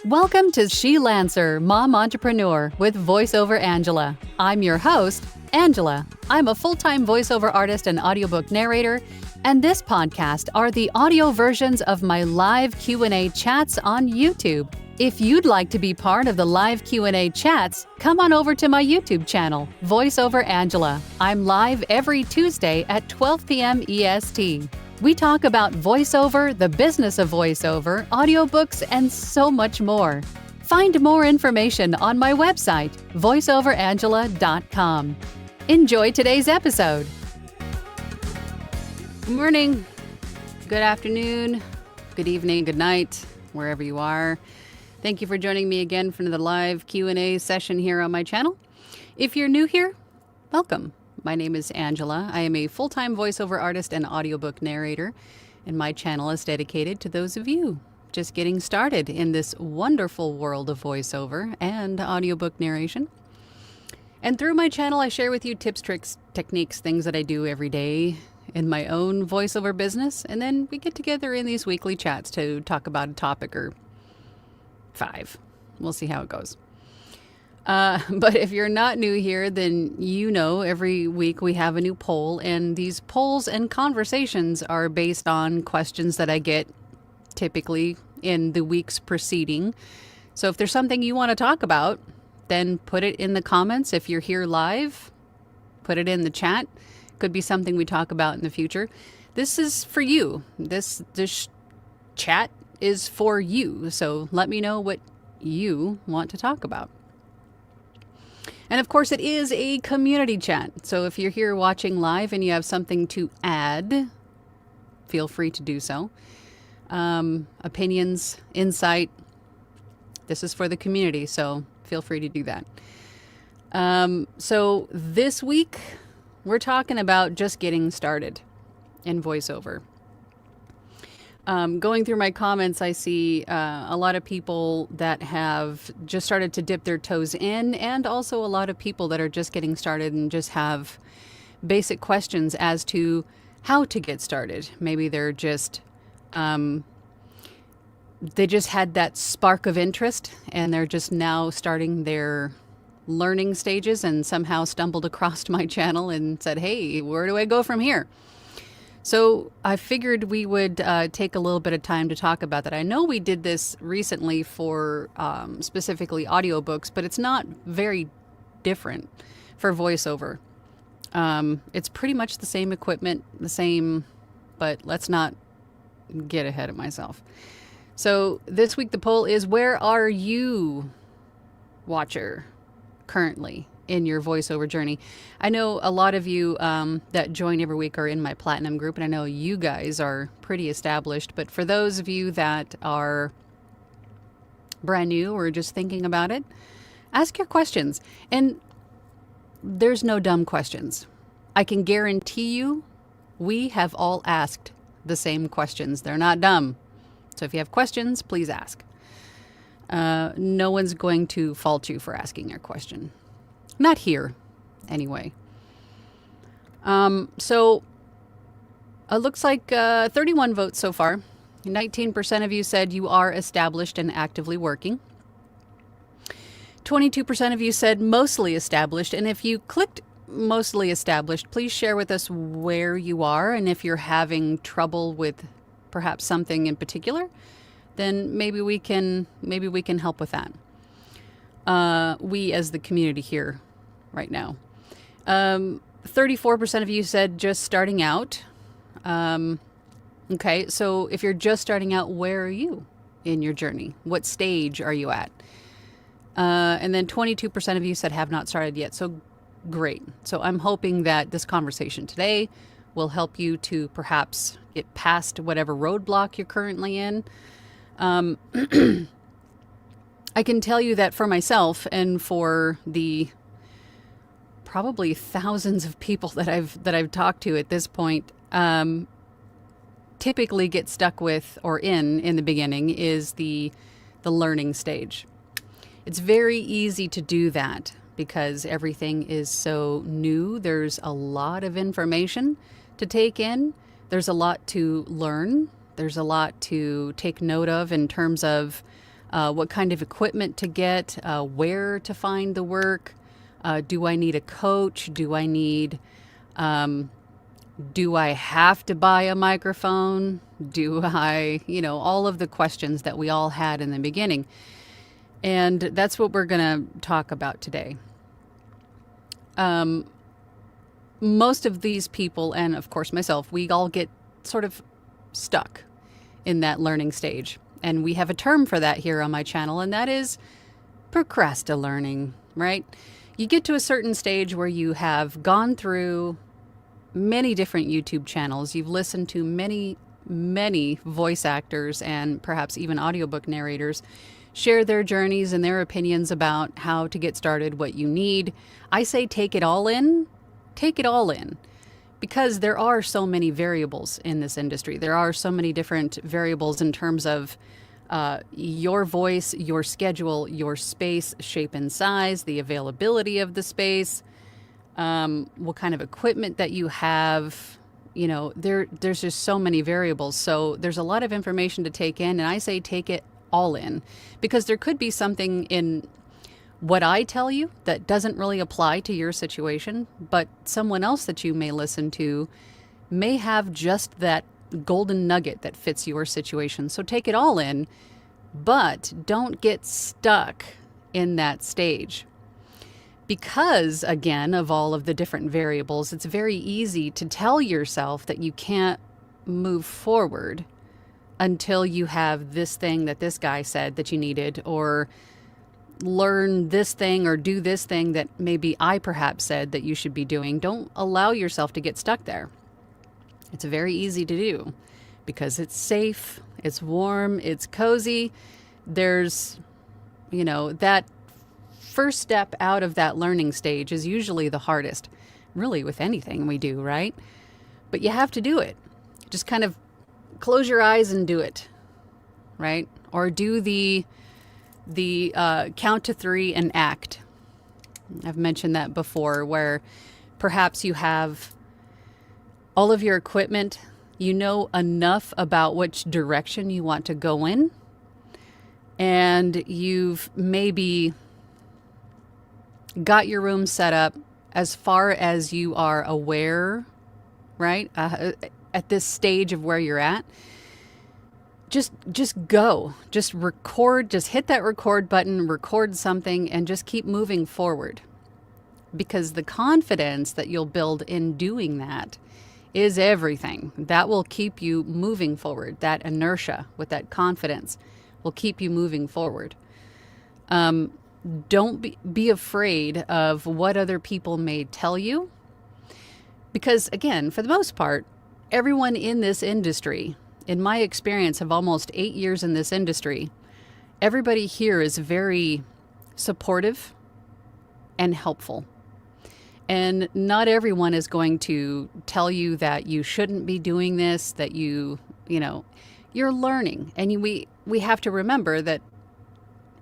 Welcome to She Lancer, Mom Entrepreneur with VoiceOver Angela. I'm your host, Angela. I'm a full-time voiceover artist and audiobook narrator, and this podcast are the audio versions of my live Q&A chats on YouTube. If you'd like to be part of the live Q&A chats, come on over to my YouTube channel, VoiceOver Angela. I'm live every Tuesday at 12 p.m. EST. We talk about voiceover, the business of voiceover, audiobooks, and so much more. Find more information on my website, voiceoverangela.com. Enjoy today's episode. Good morning, good afternoon, good evening, good night, wherever you are. Thank you for joining me again for the live Q&A session here on my channel. If you're new here, welcome. My name is Angela. I am a full-time voiceover artist and audiobook narrator, and my channel is dedicated to those of you just getting started in this wonderful world of voiceover and audiobook narration. And through my channel, I share with you tips, tricks, techniques, things that I do every day in my own voiceover business, and then we get together in these weekly chats to talk about a topic or 5. We'll see how it goes. But if you're not new here, then you know every week we have a new poll, and these polls and conversations are based on questions that I get typically in the weeks preceding. So if there's something you want to talk about, then put it in the comments. If you're here live, put it in the chat. Could be something we talk about in the future. This is for you. This chat is for you. So let me know what you want to talk about. And of course, it is a community chat. So if you're here watching live and you have something to add, feel free to do so. Opinions, insight, this is for the community, so feel free to do that. So this week, we're talking about just getting started in voiceover. Going through my comments, I see a lot of people that have just started to dip their toes in, and also a lot of people that are just getting started and just have basic questions as to how to get started. Maybe they're just, they just had that spark of interest and they're just now starting their learning stages and somehow stumbled across my channel and said, hey, where do I go from here? So I figured we would take a little bit of time to talk about that. I know we did this recently for specifically audiobooks, but it's not very different for voiceover. It's pretty much the same equipment, the same, but let's not get ahead of myself. So this week the poll is, where are you, watcher, currently in your voiceover journey? I know a lot of you that join every week are in my platinum group, and I know you guys are pretty established, but for those of you that are brand new or just thinking about it, ask your questions. And there's no dumb questions. I can guarantee you we have all asked the same questions. They're not dumb. So if you have questions, please ask. No one's going to fault you for asking your question. Not here, anyway. So it looks like 31 votes so far. 19% of you said you are established and actively working. 22% of you said mostly established. And if you clicked mostly established, please share with us where you are. And if you're having trouble with perhaps something in particular, then maybe we can help with that. We as the community here right now. 34% of you said just starting out. Okay, so if you're just starting out, where are you in your journey? What stage are you at? And then 22% of you said have not started yet. So great. So I'm hoping that this conversation today will help you to perhaps get past whatever roadblock you're currently in. I can tell you that for myself and for the probably thousands of people that I've talked to at this point, typically get stuck with or in the beginning is the learning stage. It's very easy to do that because everything is so new. There's a lot of information to take in. There's a lot to learn. There's a lot to take note of in terms of what kind of equipment to get, where to find the work. Do I need a coach? Do I have to buy a microphone? All of the questions that we all had in the beginning. And that's what we're going to talk about today. Most of these people, and of course myself, we all get sort of stuck in that learning stage. And we have a term for that here on my channel, and that is procrastinating, right? You get to a certain stage where you have gone through many different YouTube channels. You've listened to many, many voice actors and perhaps even audiobook narrators share their journeys and their opinions about how to get started, what you need. I say take it all in. Take it all in. Because there are so many variables in this industry. There are so many different variables in terms of your voice, your schedule, your space, shape and size, the availability of the space, what kind of equipment that you have. There's just so many variables. So there's a lot of information to take in, and I say take it all in, because there could be something in what I tell you that doesn't really apply to your situation, but someone else that you may listen to may have just that golden nugget that fits your situation. So take it all in, but don't get stuck in that stage. Because, again, of all of the different variables, it's very easy to tell yourself that you can't move forward until you have this thing that this guy said that you needed, or learn this thing or do this thing that maybe I perhaps said that you should be doing. Don't allow yourself to get stuck there. It's very easy to do because it's safe, it's warm, it's cozy. There's, that first step out of that learning stage is usually the hardest, really, with anything we do, right? But you have to do it. Just kind of close your eyes and do it, right? Or do the count to 3 and act. I've mentioned that before, where perhaps you have all of your equipment, you know enough about which direction you want to go in, and you've maybe got your room set up as far as you are aware, right? At this stage of where you're at. Just go, just record, just hit that record button, record something, and just keep moving forward. Because the confidence that you'll build in doing that is everything. That will keep you moving forward. That inertia with that confidence will keep you moving forward. Don't be afraid of what other people may tell you. Because again, for the most part, everyone in this industry, in my experience of almost 8 years in this industry, everybody here is very supportive and helpful. And not everyone is going to tell you that you shouldn't be doing this, that you're learning. And we have to remember that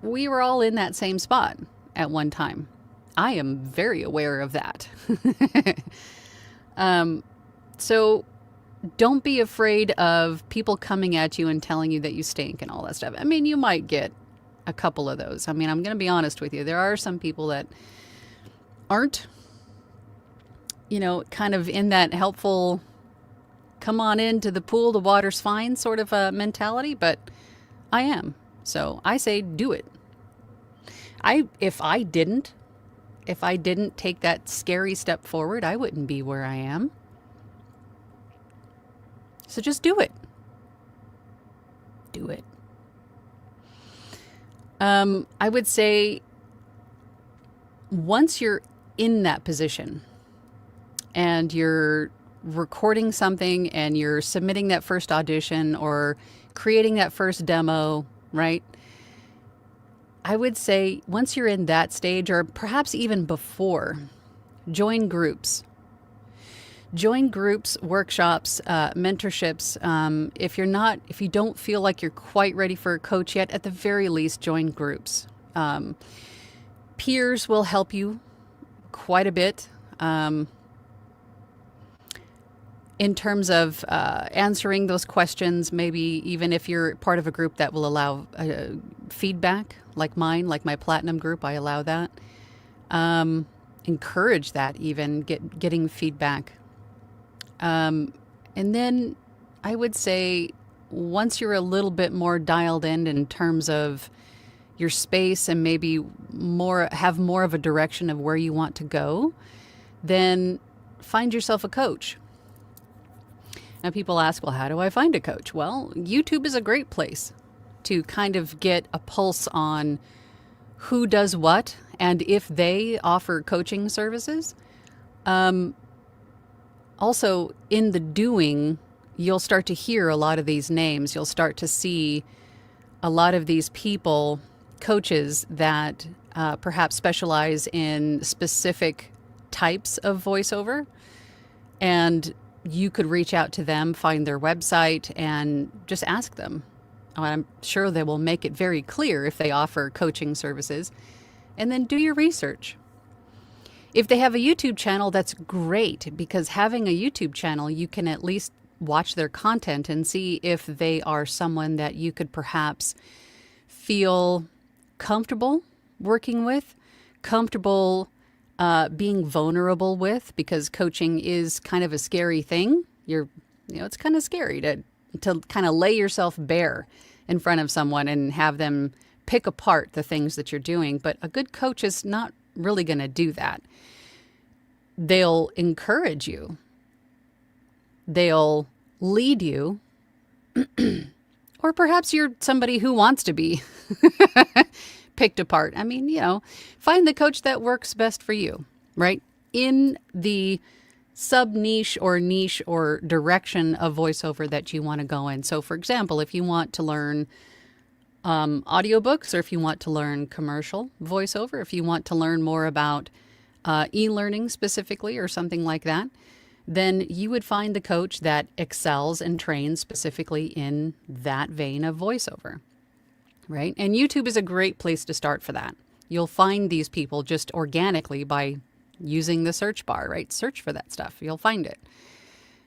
we were all in that same spot at one time. I am very aware of that. So don't be afraid of people coming at you and telling you that you stink and all that stuff. I mean, you might get a couple of those. I mean, I'm going to be honest with you. There are some people that aren't, kind of in that helpful, come on into the pool, the water's fine sort of a mentality, but I am. So I say do it. If I didn't take that scary step forward, I wouldn't be where I am. So just do it. Do it. I would say once you're in that position and you're recording something and you're submitting that first audition or creating that first demo, right? I would say once you're in that stage, or perhaps even before, join groups. Join groups, workshops, mentorships. If you don't feel like you're quite ready for a coach yet, at the very least, join groups. Peers will help you quite a bit in terms of answering those questions. Maybe even if you're part of a group that will allow feedback like mine, like my platinum group, I allow that. Encourage that, even getting feedback. And then I would say once you're a little bit more dialed in terms of your space and maybe have more of a direction of where you want to go, then find yourself a coach. Now people ask, well, how do I find a coach? Well, YouTube is a great place to kind of get a pulse on who does what and if they offer coaching services. Also, in the doing, you'll start to hear a lot of these names. You'll start to see a lot of these people, coaches that perhaps specialize in specific types of voiceover. And you could reach out to them, find their website, and just ask them. I'm sure they will make it very clear if they offer coaching services. And then do your research. If they have a YouTube channel, that's great, because having a YouTube channel, you can at least watch their content and see if they are someone that you could perhaps feel comfortable working with, comfortable being vulnerable with, because coaching is kind of a scary thing. It's kind of scary to kind of lay yourself bare in front of someone and have them pick apart the things that you're doing. But a good coach is not really going to do that. They'll encourage you. They'll lead you. Or perhaps you're somebody who wants to be picked apart. I mean, find the coach that works best for you, right? In the sub niche or direction of voiceover that you want to go in. So for example, if you want to learn audiobooks, or if you want to learn commercial voiceover, if you want to learn more about e-learning specifically or something like that, then you would find the coach that excels and trains specifically in that vein of voiceover, right? And YouTube is a great place to start for that. You'll find these people just organically by using the search bar, right? Search for that stuff. You'll find it.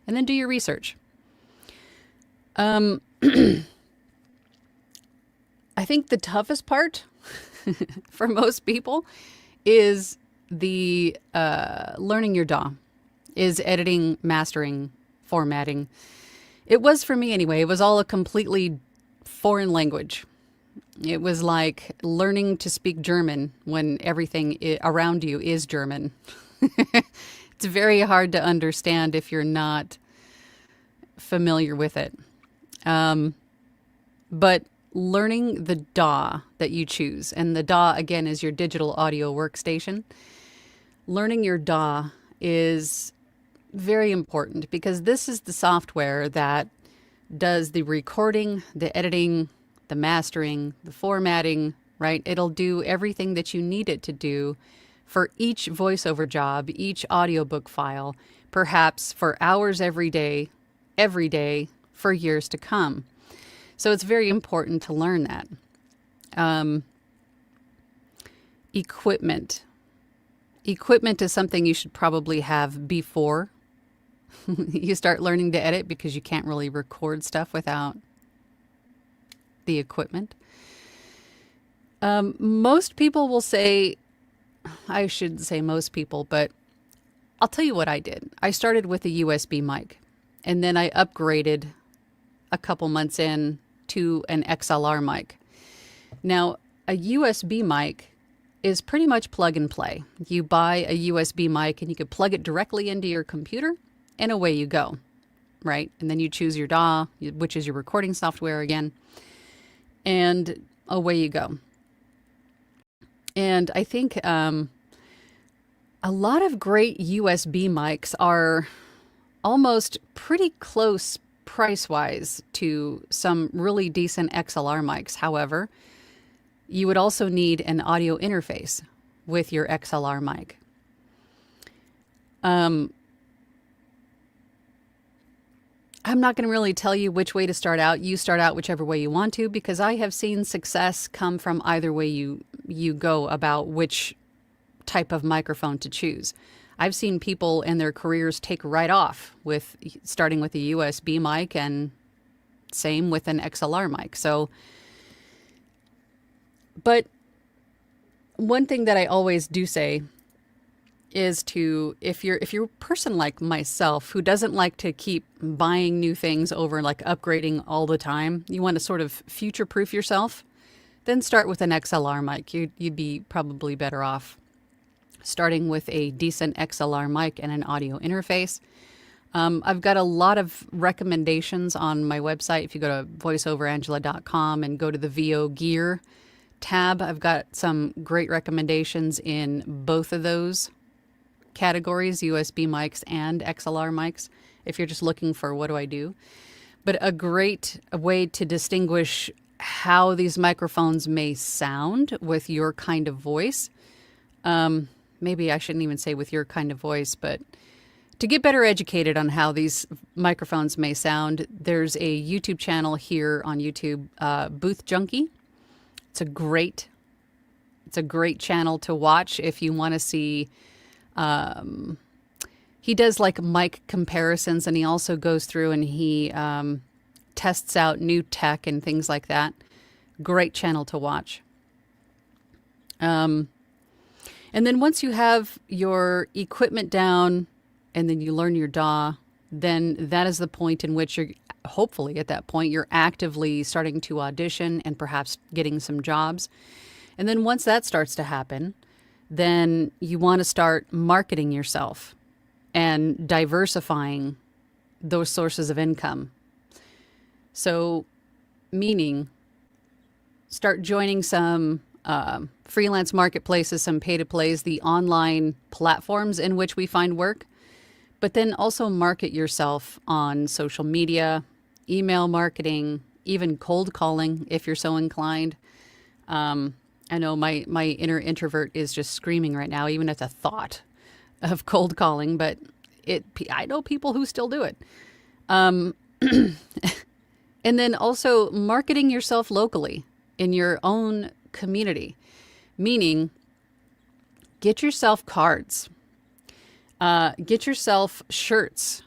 And then do your research. I think the toughest part for most people is the learning your DAW, is editing, mastering, formatting. It was for me anyway. It was all a completely foreign language. It was like learning to speak German when everything around you is German. It's very hard to understand if you're not familiar with it. But learning the DAW that you choose, and the DAW again is your digital audio workstation. Learning your DAW is very important because this is the software that does the recording, the editing, the mastering, the formatting, right? It'll do everything that you need it to do for each voiceover job, each audiobook file, perhaps for hours every day, for years to come. So it's very important to learn that. Equipment. Equipment is something you should probably have before you start learning to edit, because you can't really record stuff without the equipment. Most people will say, I shouldn't say most people, but I'll tell you what I did. I started with a USB mic, and then I upgraded a couple months in to an XLR mic. Now, a USB mic is pretty much plug and play. You buy a USB mic and you can plug it directly into your computer and away you go, right? And then you choose your DAW, which is your recording software again, and away you go. And I think a lot of great USB mics are almost pretty close price-wise to some really decent XLR mics. However, you would also need an audio interface with your XLR mic. I'm not going to really tell you which way to start out. You start out whichever way you want to, because I have seen success come from either way you go about which type of microphone to choose. I've seen people in their careers take right off with starting with a USB mic, and same with an XLR mic. So But one thing that I always do say is to, if you're a person like myself who doesn't like to keep buying new things over, like upgrading all the time, you want to sort of future proof yourself, then start with an XLR mic. You'd be probably better off starting with a decent XLR mic and an audio interface. I've got a lot of recommendations on my website. If you go to voiceoverangela.com and go to the VO Gear tab, I've got some great recommendations in both of those categories, USB mics and XLR mics, if you're just looking for what do I do. But a great way to distinguish how these microphones may sound with your kind of voice. Maybe I shouldn't even say with your kind of voice, but to get better educated on how these microphones may sound, there's a YouTube channel here on YouTube, Booth Junkie. It's a great channel to watch if you want to see. He does like mic comparisons, and he also goes through and he tests out new tech and things like that. Great channel to watch. And then once you have your equipment down and then you learn your DAW, then that is the point in which you're, hopefully at that point, you're actively starting to audition and perhaps getting some jobs. And then once that starts to happen, then you want to start marketing yourself and diversifying those sources of income. So, meaning, start joining some freelance marketplaces, some pay-to-plays, the online platforms in which we find work, but then also market yourself on social media, email marketing, even cold calling if you're so inclined. I know my inner introvert is just screaming right now, even at the thought of cold calling, but I know people who still do it. And then also marketing yourself locally in your own community, meaning get yourself cards, get yourself shirts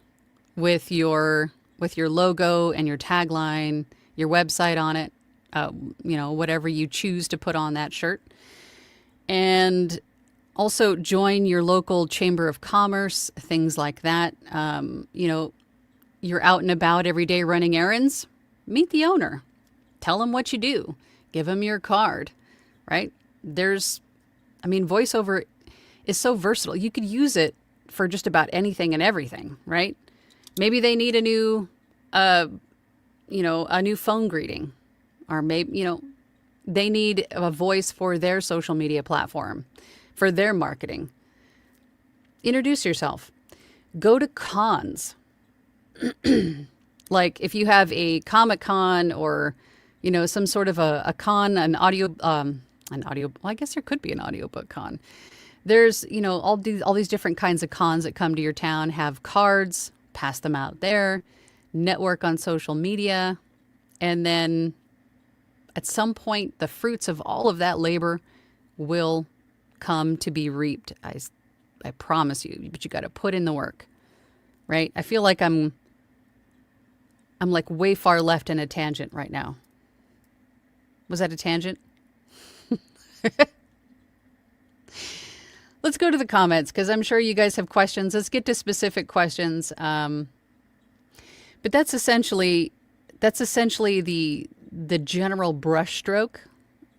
with your logo and your tagline, your website on it, whatever you choose to put on that shirt. And also join your local chamber of commerce, things like that. You're out and about every day running errands. Meet the owner. Tell him what you do. Give him your card, right? Voiceover is so versatile. You could use it for just about anything and everything, right? Maybe they need a new phone greeting, or maybe, they need a voice for their social media platform, for their marketing. Introduce yourself. Go to cons. Like if you have a Comic-Con or, some sort of a con, an audio, well, I guess there could be an audiobook con. There's, all these different kinds of cons that come to your town. Have cards, pass them out there, network on social media, and then at some point, the fruits of all of that labor will come to be reaped. I promise you, but you got to put in the work, right? I feel like I'm like way far left in a tangent right now. Was that a tangent? Let's go to the comments because I'm sure you guys have questions. Let's get to specific questions. But that's essentially the general brushstroke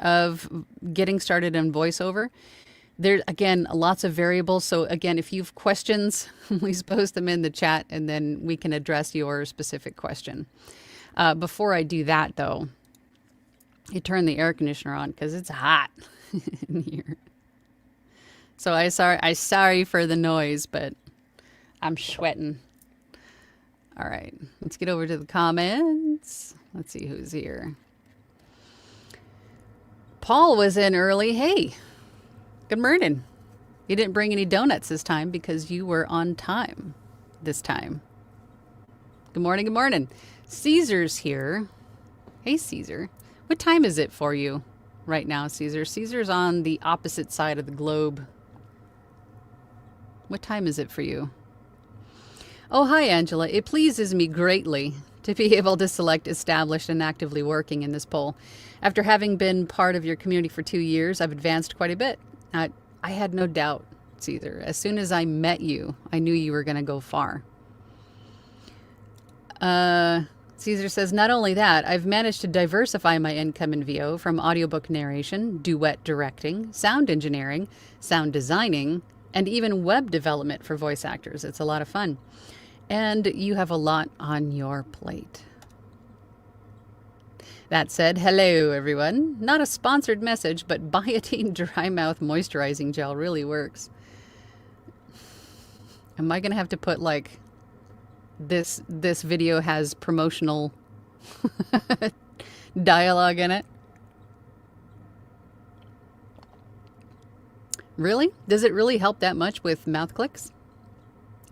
of getting started in voiceover. There, again, lots of variables. So again, if you have questions, please post them in the chat and then we can address your specific question. Before I do that though, I turn the air conditioner on because it's hot in here. So I'm sorry for the noise, but I'm sweating. All right, let's get over to the comments. Let's see who's here. Paul was in early. Hey, good morning. You didn't bring any donuts this time because you were on time this time. Good morning, good morning. Caesar's here. Hey, Caesar. What time is it for you right now, Caesar? Caesar's on the opposite side of the globe. What time is it for you? Oh, hi, Angela. It pleases me greatly to be able to select established and actively working in this poll. After having been part of your community for 2 years, I've advanced quite a bit. I had no doubt, Caesar. As soon as I met you, I knew you were going to go far. Caesar says, not only that, I've managed to diversify my income in VO from audiobook narration, duet directing, sound engineering, sound designing, and even web development for voice actors. It's a lot of fun. And you have a lot on your plate. That said, hello everyone. Not a sponsored message, but Biotin Dry Mouth Moisturizing Gel really works. Am I going to have to put like this video has promotional dialogue in it? Really? Does it really help that much with mouth clicks?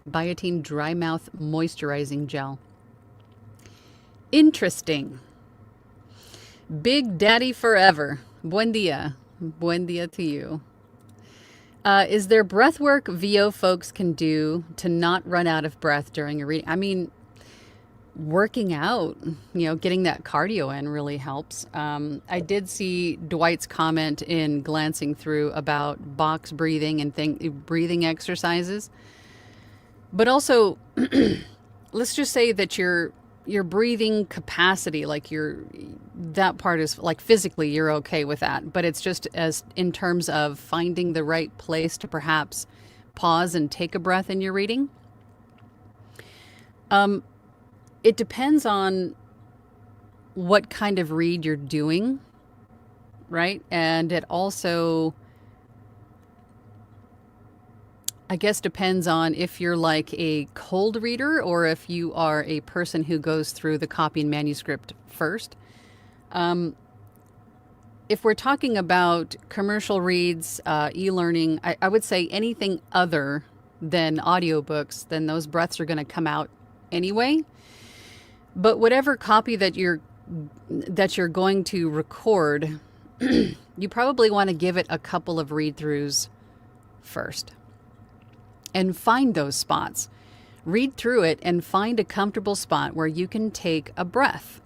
Biotin Dry Mouth Moisturizing Gel. Interesting. Big Daddy Forever. Buen dia. Buen dia to you. Is there breath work VO folks can do to not run out of breath during a reading? I mean, working out, getting that cardio in really helps. I did see Dwight's comment in glancing through about box breathing and breathing exercises. But also, let's just say that your breathing capacity, like that part is like physically you're okay with that. But it's just as in terms of finding the right place to perhaps pause and take a breath in your reading. It depends on what kind of read you're doing, right? And it also, I guess, depends on if you're like a cold reader or if you are a person who goes through the copy and manuscript first. If we're talking about commercial reads, e-learning, I would say anything other than audiobooks, then those breaths are going to come out anyway. But whatever copy that you're going to record, you probably want to give it a couple of read-throughs first. And find those spots. Read through it and find a comfortable spot where you can take a breath.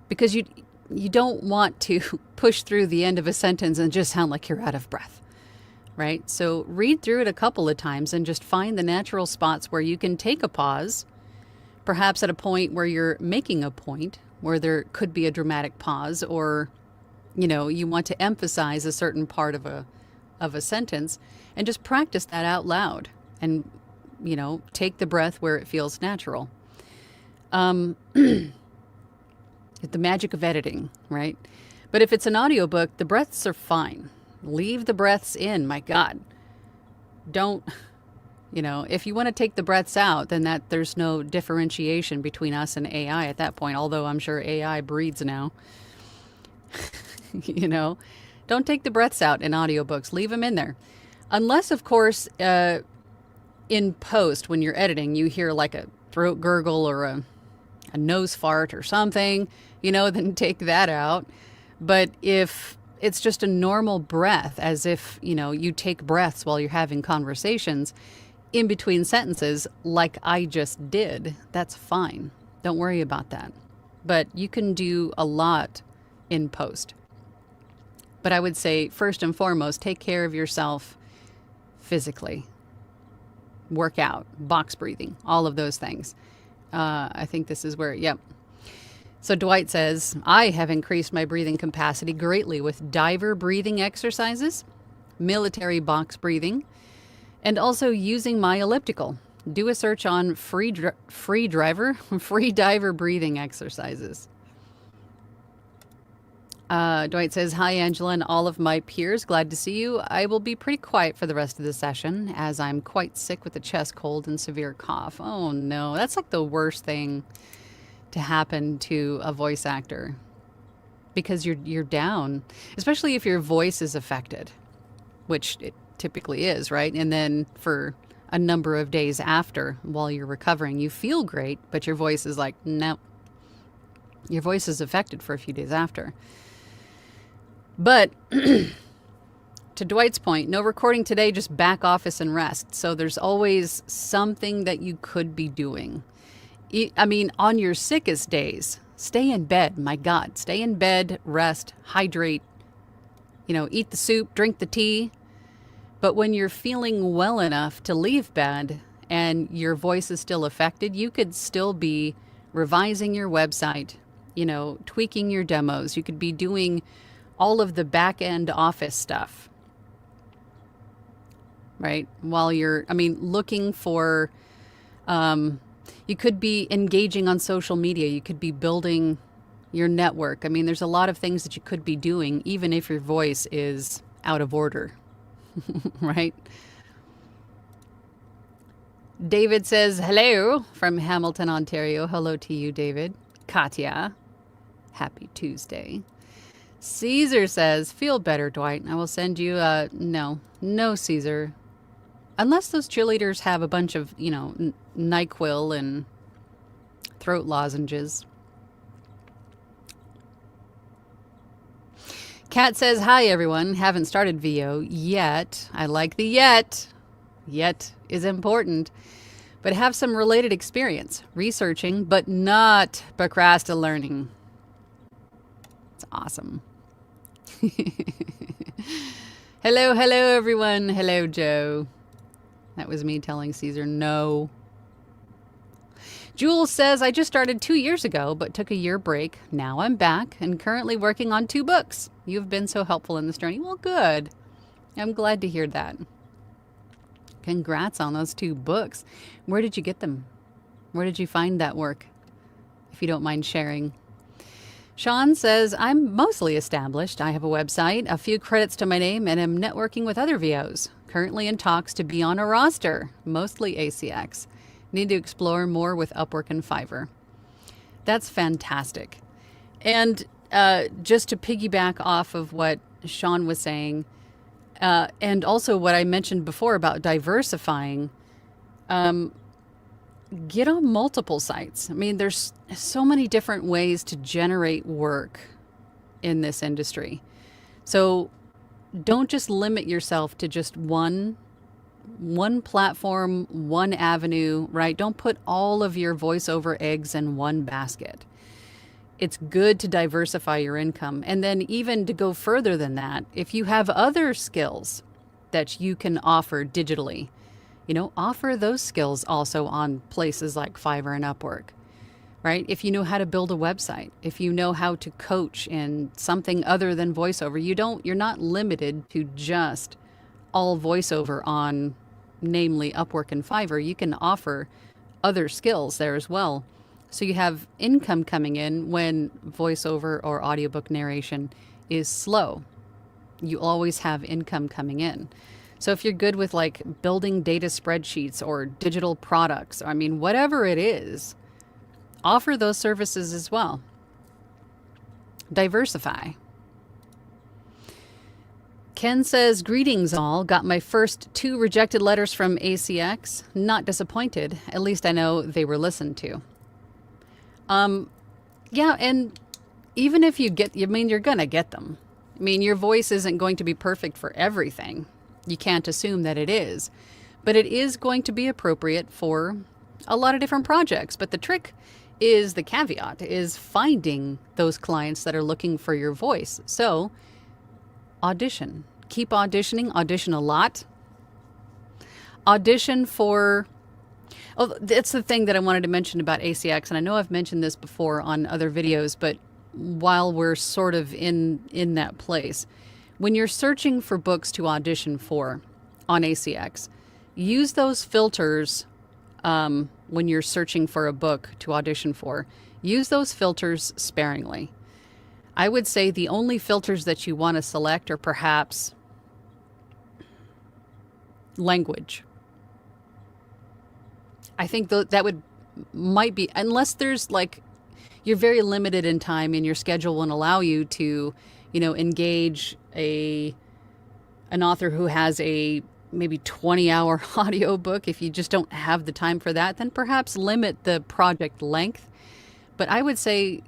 Because you don't want to push through the end of a sentence and just sound like you're out of breath, right? So read through it a couple of times and just find the natural spots where you can take a pause, perhaps at a point where you're making a point, where there could be a dramatic pause, or, you want to emphasize a certain part of a sentence, and just practice that out loud and, take the breath where it feels natural. The magic of editing, right? But if it's an audiobook, the breaths are fine. Leave the breaths in, my God. Don't, if you want to take the breaths out, then there's no differentiation between us and AI at that point, although I'm sure AI breathes now. Don't take the breaths out in audiobooks. Leave them in there. Unless, of course, in post, when you're editing, you hear like a throat gurgle or a nose fart or something, then take that out. But if it's just a normal breath, as if, you take breaths while you're having conversations in between sentences, like I just did, that's fine. Don't worry about that. But you can do a lot in post. But I would say, first and foremost, take care of yourself physically. Work out, box breathing, all of those things. I think this is where, yep. So Dwight says, I have increased my breathing capacity greatly with diver breathing exercises, military box breathing, and also using my elliptical. Do a search on free diver breathing exercises. Dwight says, hi, Angela and all of my peers. Glad to see you. I will be pretty quiet for the rest of the session as I'm quite sick with a chest cold and severe cough. Oh, no. That's like the worst thing to happen to a voice actor because you're down, especially if your voice is affected, which it typically is, right? And then for a number of days after, while you're recovering, you feel great, but your voice is like, no. Your voice is affected for a few days after. But to Dwight's point, no recording today, just back office and rest. So there's always something that you could be doing. I mean, on your sickest days, stay in bed. My God, stay in bed, rest, hydrate, eat the soup, drink the tea. But when you're feeling well enough to leave bed and your voice is still affected, you could still be revising your website, tweaking your demos. You could be doing all of the back end office stuff, right? While looking for, you could be engaging on social media. You could be building your network. I mean, there's a lot of things that you could be doing, even if your voice is out of order. Right? David says, hello from Hamilton, Ontario. Hello to you, David. Katya, happy Tuesday. Caesar says, feel better, Dwight. I will send you no, Caesar. Unless those cheerleaders have a bunch of, NyQuil and throat lozenges. Kat says, hi, everyone. Haven't started VO yet. I like the yet. Yet is important. But have some related experience. Researching, but not procrastinating. It's awesome. Hello, everyone. Hello, Joe. That was me telling Caesar no. Jules says, I just started 2 years ago, but took a year break. Now I'm back and currently working on 2 books. You've been so helpful in this journey. Well, good. I'm glad to hear that. Congrats on those 2 books. Where did you get them? Where did you find that work? If you don't mind sharing. Sean says, I'm mostly established. I have a website, a few credits to my name, and am networking with other VOs. Currently in talks to be on a roster, mostly ACX. Need to explore more with Upwork and Fiverr. That's fantastic. And just to piggyback off of what Sean was saying, and also what I mentioned before about diversifying, get on multiple sites. I mean, there's so many different ways to generate work in this industry. So don't just limit yourself to just one platform, one avenue, right? Don't put all of your voiceover eggs in one basket. It's good to diversify your income. And then even to go further than that, if you have other skills that you can offer digitally, offer those skills also on places like Fiverr and Upwork, right? If you know how to build a website, if you know how to coach in something other than voiceover, you're not limited to just all voiceover on, namely Upwork and Fiverr. You can offer other skills there as well. So you have income coming in when voiceover or audiobook narration is slow. You always have income coming in. So if you're good with like building data spreadsheets or digital products, whatever it is, offer those services as well. Diversify. Ken says, greetings all. Got my first 2 rejected letters from ACX. Not disappointed. At least I know they were listened to. Yeah, and even if you're going to get them. Your voice isn't going to be perfect for everything. You can't assume that it is. But it is going to be appropriate for a lot of different projects. But the trick is, the caveat is finding those clients that are looking for your voice. So audition. Keep auditioning. Audition a lot. Audition for... Oh, that's the thing that I wanted to mention about ACX. And I know I've mentioned this before on other videos, but while we're sort of in that place, when you're searching for books to audition for on ACX, use those filters when you're searching for a book to audition for. Use those filters sparingly. I would say the only filters that you want to select are perhaps language. I think that might be, unless there's you're very limited in time and your schedule won't allow you to, engage an author who has a maybe 20-hour audio book. If you just don't have the time for that, then perhaps limit the project length. But I would say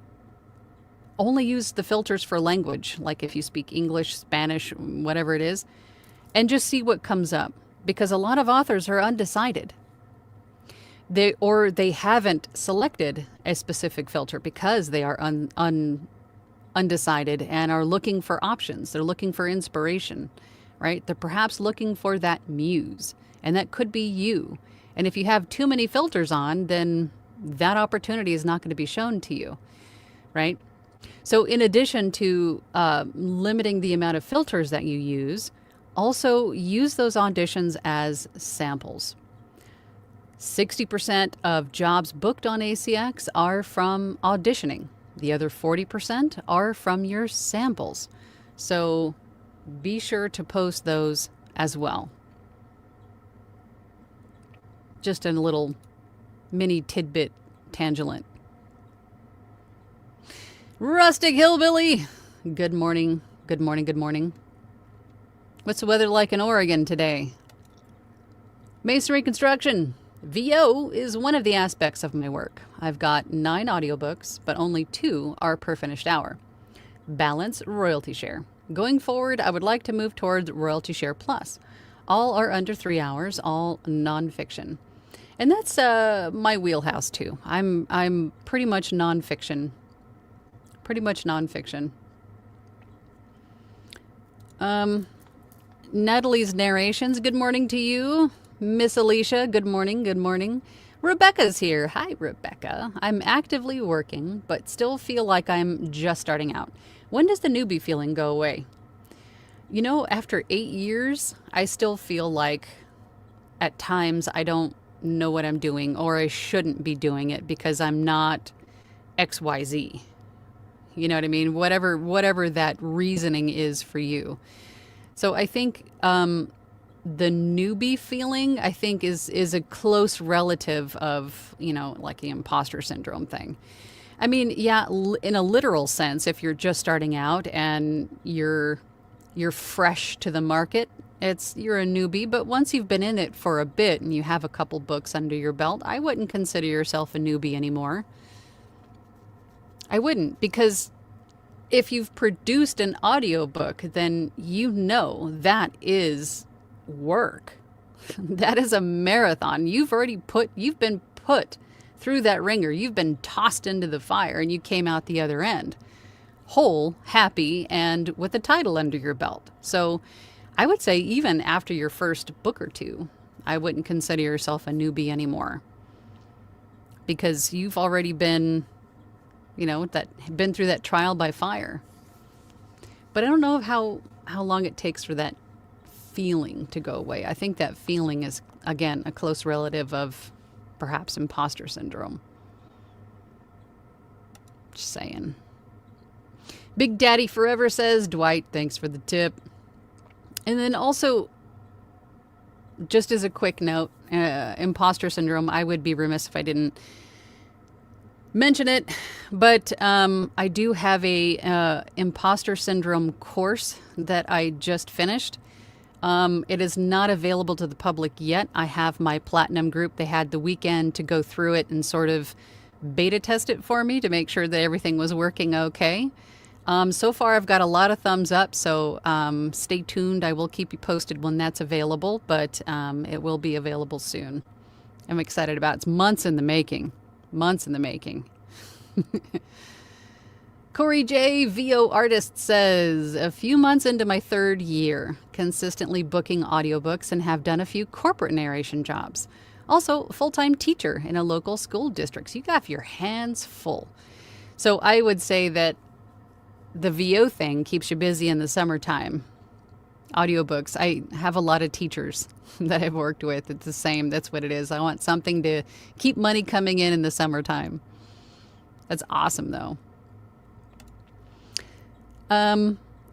only use the filters for language, like if you speak English, Spanish, whatever it is, and just see what comes up, because a lot of authors are undecided. They haven't selected a specific filter because they are undecided and are looking for options. They're looking for inspiration, right? They're perhaps looking for that muse, and that could be you. And if you have too many filters on, then that opportunity is not going to be shown to you, right? So in addition to limiting the amount of filters that you use, also use those auditions as samples. 60% of jobs booked on ACX are from auditioning. The other 40% are from your samples. So be sure to post those as well. Just a little mini tidbit tangent. Rustic Hillbilly, good morning, good morning, good morning. What's the weather like in Oregon today? Masonry construction. VO is one of the aspects of my work. I've got 9 audiobooks, but only 2 are per finished hour. Balance royalty share. Going forward, I would like to move towards royalty share plus. All are under 3 hours, all nonfiction. And that's my wheelhouse too. I'm pretty much nonfiction. Natalie's narrations, good morning to you. Miss Alicia, good morning, good morning. Rebecca's here. Hi, Rebecca. I'm actively working, but still feel like I'm just starting out. When does the newbie feeling go away? You know, after 8 years, I still feel like at times I don't know what I'm doing, or I shouldn't be doing it because I'm not XYZ. You know what I mean? Whatever that reasoning is for you. So I think the newbie feeling, I think, is a close relative of, you know, like the imposter syndrome thing. I mean, yeah, in a literal sense, if you're just starting out and you're fresh to the market, you're a newbie. But once you've been in it for a bit and you have a couple books under your belt, I wouldn't consider yourself a newbie anymore. I wouldn't, because if you've produced an audiobook, then you know that is work. That is a marathon. You've been put through that ringer. You've been tossed into the fire and you came out the other end whole, happy, and with a title under your belt. So I would say even after your first book or 2, I wouldn't consider yourself a newbie anymore, because you've already been, you know, been through that trial by fire. But I don't know how long it takes for that feeling to go away. I think that feeling is, again, a close relative of perhaps imposter syndrome. Just saying. Big Daddy Forever says, Dwight, thanks for the tip. And then also, just as a quick note, imposter syndrome, I would be remiss if I didn't mention it, but I do have a imposter syndrome course that I just finished. It is not available to the public yet. I have my platinum group. They had the weekend to go through it and sort of beta test it for me to make sure that everything was working okay. So far, I've got a lot of thumbs up, so stay tuned. I will keep you posted when that's available, but it will be available soon. I'm excited about it. It's months in the making. Months in the making. Corey J. VO Artist says, a few months into my 3rd year, consistently booking audiobooks and have done a few corporate narration jobs. Also, full-time teacher in a local school district. So you got your hands full. So I would say that the VO thing keeps you busy in the summertime. Audiobooks, I have a lot of teachers that I've worked with. It's the same. That's what it is. I want something to keep money coming in the summertime. That's awesome, though.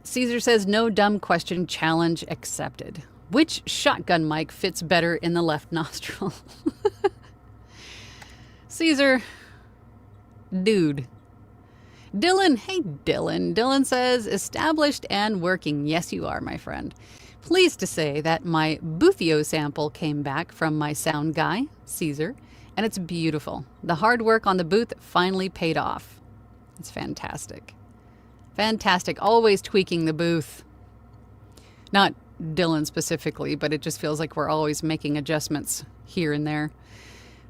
Caesar says, no dumb question, challenge accepted. Which shotgun mic fits better in the left nostril? Caesar, dude. Dylan, hey Dylan. Dylan says, established and working. Yes, you are, my friend. Pleased to say that my Boothio sample came back from my sound guy, Caesar, and it's beautiful. The hard work on the booth finally paid off. It's fantastic. Fantastic. Always tweaking the booth. Not Dylan specifically, but it just feels like we're always making adjustments here and there.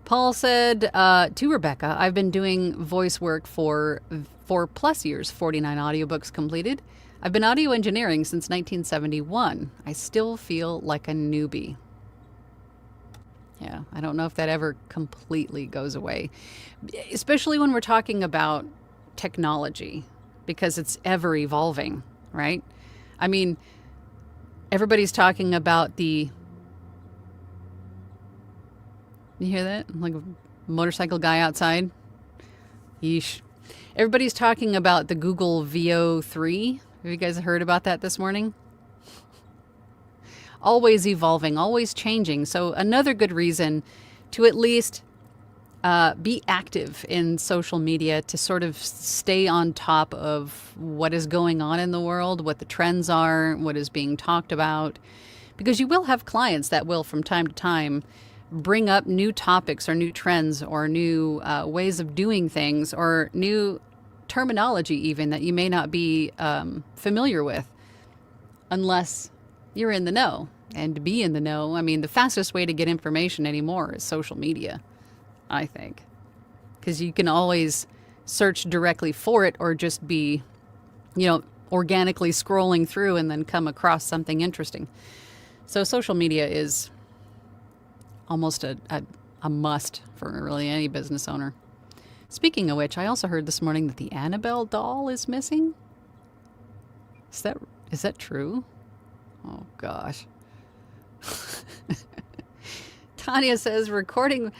Paul said to Rebecca, I've been doing voice work for 4+ years, 49 audiobooks completed. I've been audio engineering since 1971. I still feel like a newbie. Yeah, I don't know if that ever completely goes away, especially when we're talking about technology, because it's ever evolving, right? I mean, everybody's talking about you hear that? Like a motorcycle guy outside? Yeesh. Everybody's talking about the Google VO3. Have you guys heard about that this morning? Always evolving, always changing. So another good reason to at least be active in social media, to sort of stay on top of what is going on in the world, what the trends are, what is being talked about. Because you will have clients that will, from time to time, bring up new topics or new trends or new ways of doing things or new terminology even that you may not be familiar with unless you're in the know. And to be in the know, I mean, the fastest way to get information anymore is social media, I think. Because you can always search directly for it or just be, organically scrolling through and then come across something interesting. So social media is almost a must for really any business owner. Speaking of which, I also heard this morning that the Annabelle doll is missing. Is that true? Oh, gosh. Tanya says, recording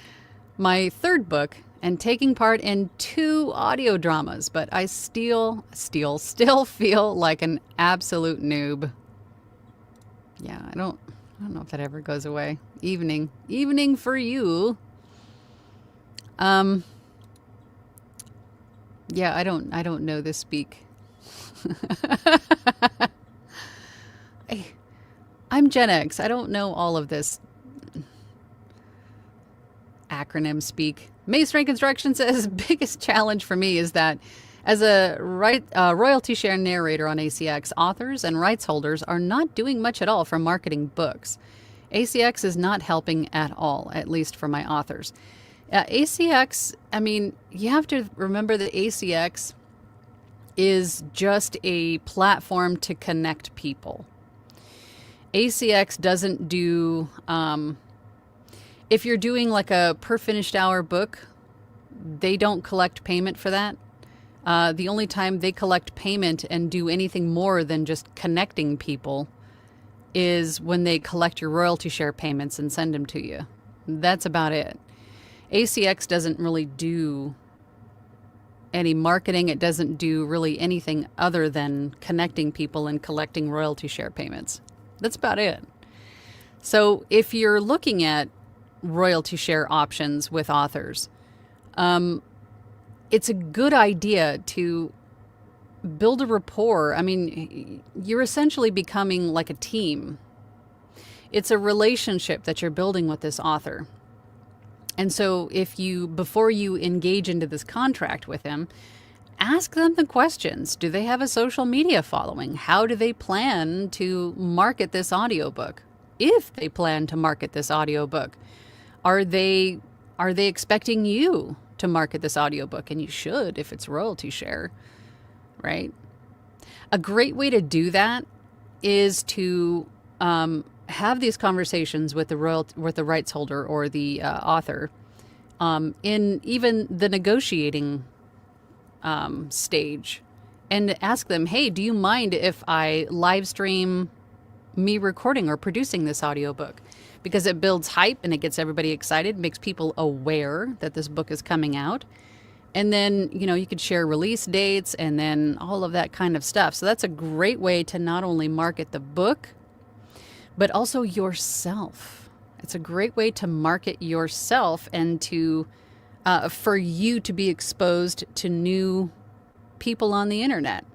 my 3rd book and taking part in 2 audio dramas, but I still feel like an absolute noob. Yeah, I don't know if that ever goes away. Evening for you. Yeah, I don't know this speak. I'm Gen X. I don't know all of this acronym speak. Mace Rank Construction says, biggest challenge for me is that as a royalty share narrator on ACX, authors and rights holders are not doing much at all for marketing books. ACX is not helping at all, at least for my authors. ACX, I mean, you have to remember that ACX is just a platform to connect people. ACX doesn't do, if you're doing like a per finished hour book, they don't collect payment for that. The only time they collect payment and do anything more than just connecting people is when they collect your royalty share payments and send them to you. That's about it. ACX doesn't really do any marketing. It doesn't do really anything other than connecting people and collecting royalty share payments. That's about it. So if you're looking at royalty share options with authors, it's a good idea to build a rapport. I mean, you're essentially becoming like a team. It's a relationship that you're building with this author. And so before you engage into this contract with him, ask them the questions. Do they have a social media following? How do they plan to market this audiobook? If they plan to market this audiobook, are they expecting you to market this audiobook? And you should, if it's royalty share, right? A great way to do that is to have these conversations with the rights holder or the author in even the negotiating stage, and ask them, hey, do you mind if I live stream me recording or producing this audiobook? Because it builds hype and it gets everybody excited, makes people aware that this book is coming out. And then, you could share release dates and then all of that kind of stuff. So that's a great way to not only market the book, but also yourself. It's a great way to market yourself and to for you to be exposed to new people on the internet.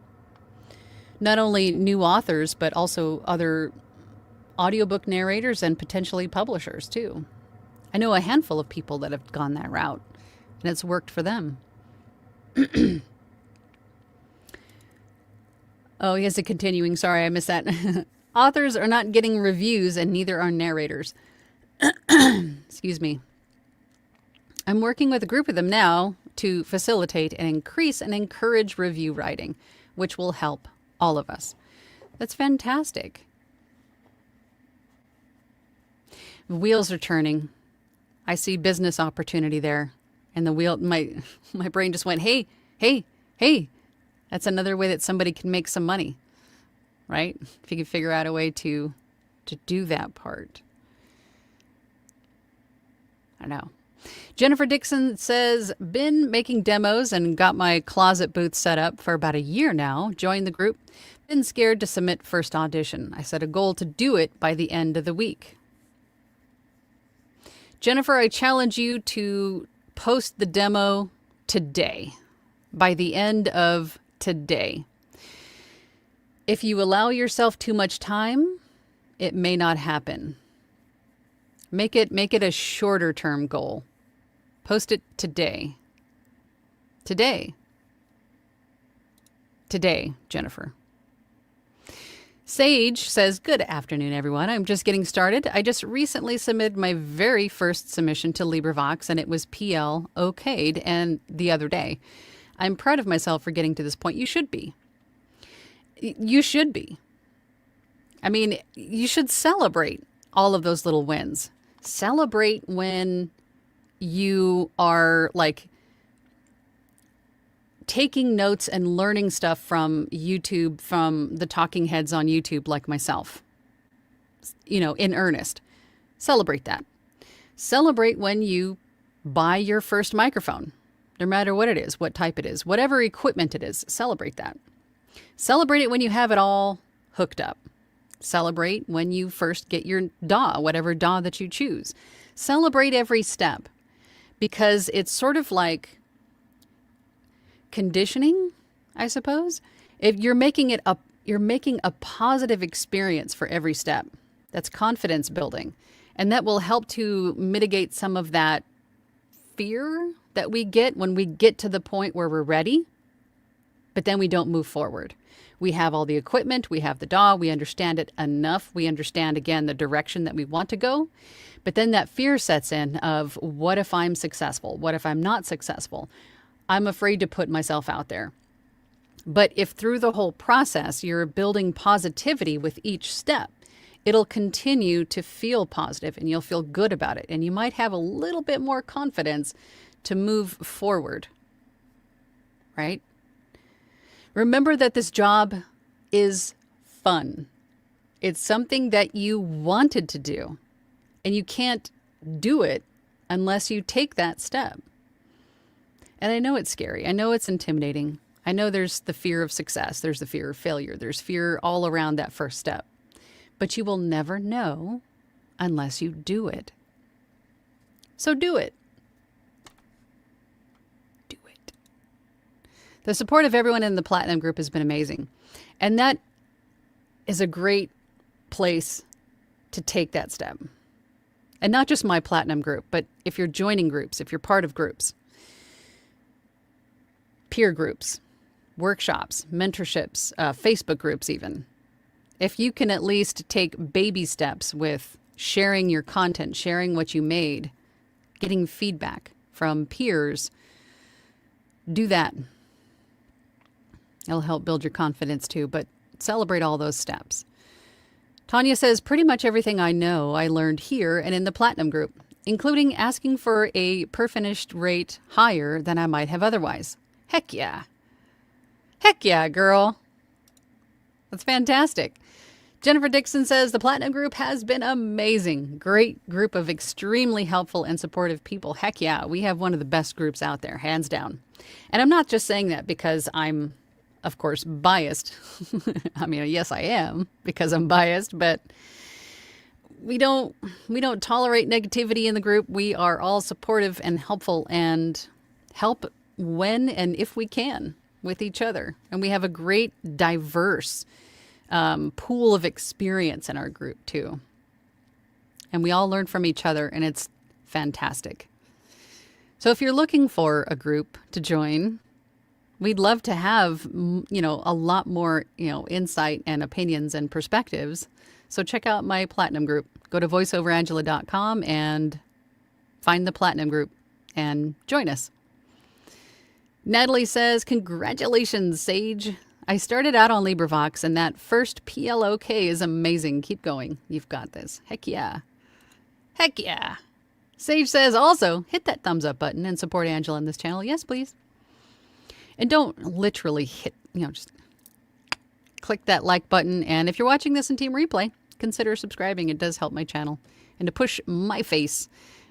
Not only new authors, but also other audiobook narrators and potentially publishers too. I know a handful of people that have gone that route, and it's worked for them. Oh, he has a continuing. Sorry, I missed that. Authors are not getting reviews, and neither are narrators. Excuse me. I'm working with a group of them now to facilitate and increase and encourage review writing, which will help all of us. That's fantastic. The wheels are turning. I see business opportunity there. And my brain just went, hey, hey, hey. That's another way that somebody can make some money, right? If you can figure out a way to do that part. I know. Jennifer Dixon says, been making demos and got my closet booth set up for about a year now. Joined the group. Been scared to submit first audition. I set a goal to do it by the end of the week. Jennifer, I challenge you to post the demo today, by the end of today. If you allow yourself too much time, it may not happen. Make it a shorter term goal. Post it today. Today, Jennifer. Sage says, good afternoon, everyone. I'm just getting started. I just recently submitted my very first submission to LibriVox, and it was PL okayed and the other day. I'm proud of myself for getting to this point. You should be. You should be. I mean, you should celebrate all of those little wins. Celebrate when you are like taking notes and learning stuff from YouTube, from the talking heads on YouTube like myself, in earnest. Celebrate that. Celebrate when you buy your first microphone, no matter what it is, what type it is, whatever equipment it is, celebrate that. Celebrate it when you have it all hooked up. Celebrate when you first get your DAW, whatever DAW that you choose. Celebrate every step, because it's sort of like conditioning, I suppose. If you're making a positive experience for every step. That's confidence building. And that will help to mitigate some of that fear that we get when we get to the point where we're ready, but then we don't move forward. We have all the equipment, we have the DAW, we understand it enough. We understand, again, the direction that we want to go. But then that fear sets in of, what if I'm successful? What if I'm not successful? I'm afraid to put myself out there. But if through the whole process you're building positivity with each step, it'll continue to feel positive and you'll feel good about it. And you might have a little bit more confidence to move forward, right? Remember that this job is fun. It's something that you wanted to do, and you can't do it unless you take that step. And I know it's scary. I know it's intimidating. I know there's the fear of success. There's the fear of failure. There's fear all around that first step. But you will never know unless you do it. So do it. Do it. The support of everyone in the Platinum Group has been amazing. And that is a great place to take that step. And not just my Platinum Group, but if you're joining groups, if you're part of groups, peer groups, workshops, mentorships, Facebook groups even. If you can at least take baby steps with sharing your content, sharing what you made, getting feedback from peers, do that. It'll help build your confidence too, but celebrate all those steps. Tanya says, pretty much everything I know I learned here and in the Platinum Group, including asking for a per finished rate higher than I might have otherwise. Heck yeah. Heck yeah, girl. That's fantastic. Jennifer Dixon says, the Platinum Group has been amazing. Great group of extremely helpful and supportive people. Heck yeah, we have one of the best groups out there, hands down. And I'm not just saying that because I'm, of course, biased. I mean, yes, I am, because I'm biased, but we don't tolerate negativity in the group. We are all supportive and helpful and help when and if we can with each other. And we have a great diverse pool of experience in our group too. And we all learn from each other, and it's fantastic. So if you're looking for a group to join, we'd love to have, a lot more, insight and opinions and perspectives. So check out my Platinum Group. Go to voiceoverangela.com and find the Platinum Group and join us. Natalie says, congratulations, Sage. I started out on LibriVox, and that first PLOK is amazing. Keep going. You've got this. Heck yeah. Heck yeah. Sage says, also, hit that thumbs up button and support Angela in this channel. Yes, please. And don't literally hit, just click that like button. And if you're watching this in Team Replay, consider subscribing. It does help my channel. And to push my face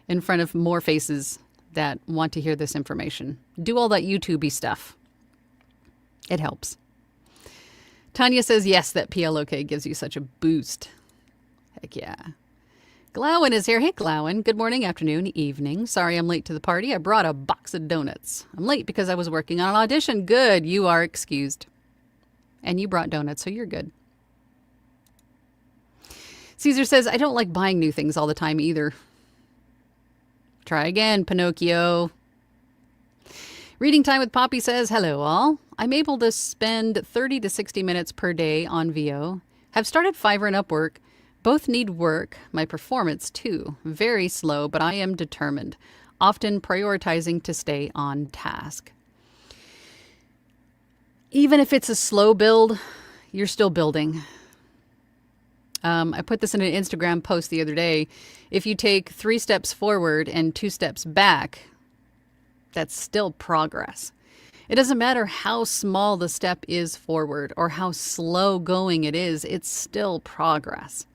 in front of more faces that want to hear this information. Do all that YouTube-y stuff. It helps. Tanya says, yes, that PLOK gives you such a boost. Heck yeah. Glowin is here. Hey, Glowin. Good morning, afternoon, evening. Sorry I'm late to the party. I brought a box of donuts. I'm late because I was working on an audition. Good. You are excused. And you brought donuts, so you're good. Caesar says, I don't like buying new things all the time either. Try again, Pinocchio. Reading Time with Poppy says, hello all. I'm able to spend 30 to 60 minutes per day on VO. Have started Fiverr and Upwork. Both need work. My performance too. Very slow, but I am determined. Often prioritizing to stay on task. Even if it's a slow build, you're still building. I put this in an Instagram post the other day. If you take 3 steps forward and 2 steps back, that's still progress. It doesn't matter how small the step is forward or how slow going it is, it's still progress.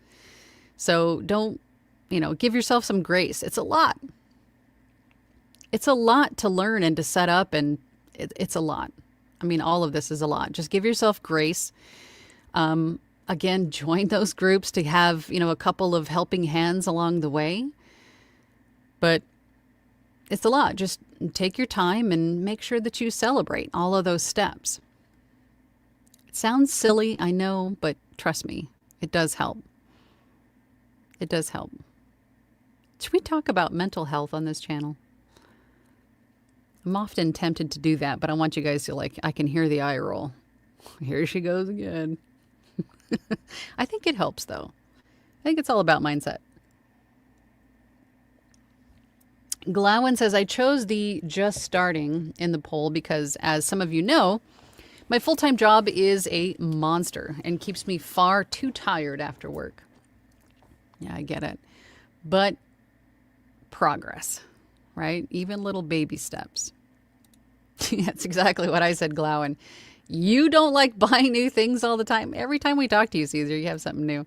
So don't, give yourself some grace. It's a lot. It's a lot to learn and to set up, and it's a lot. I mean, all of this is a lot. Just give yourself grace. Again, join those groups to have, a couple of helping hands along the way. But it's a lot. Just take your time and make sure that you celebrate all of those steps. It sounds silly, I know, but trust me, it does help. It does help. Should we talk about mental health on this channel? I'm often tempted to do that, but I want you guys to I can hear the eye roll. Here she goes again. I think it helps, though. I think it's all about mindset. Glowin says, I chose the just starting in the poll because, as some of you know, my full-time job is a monster and keeps me far too tired after work. Yeah, I get it. But progress, right? Even little baby steps. That's exactly what I said, Glowin. You don't like buying new things all the time. Every time we talk to you, Caesar, you have something new.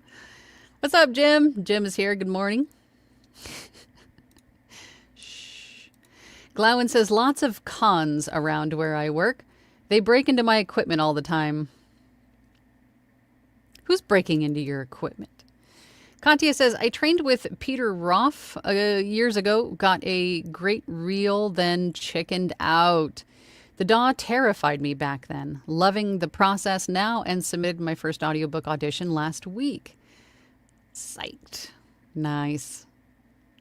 What's up, Jim? Jim is here. Good morning. Shh. Glowin says, lots of cons around where I work. They break into my equipment all the time. Who's breaking into your equipment? Kantia says, I trained with Peter Roth years ago, got a great reel, then chickened out. The DAW terrified me back then. Loving the process now and submitted my first audiobook audition last week. Psyched. Nice.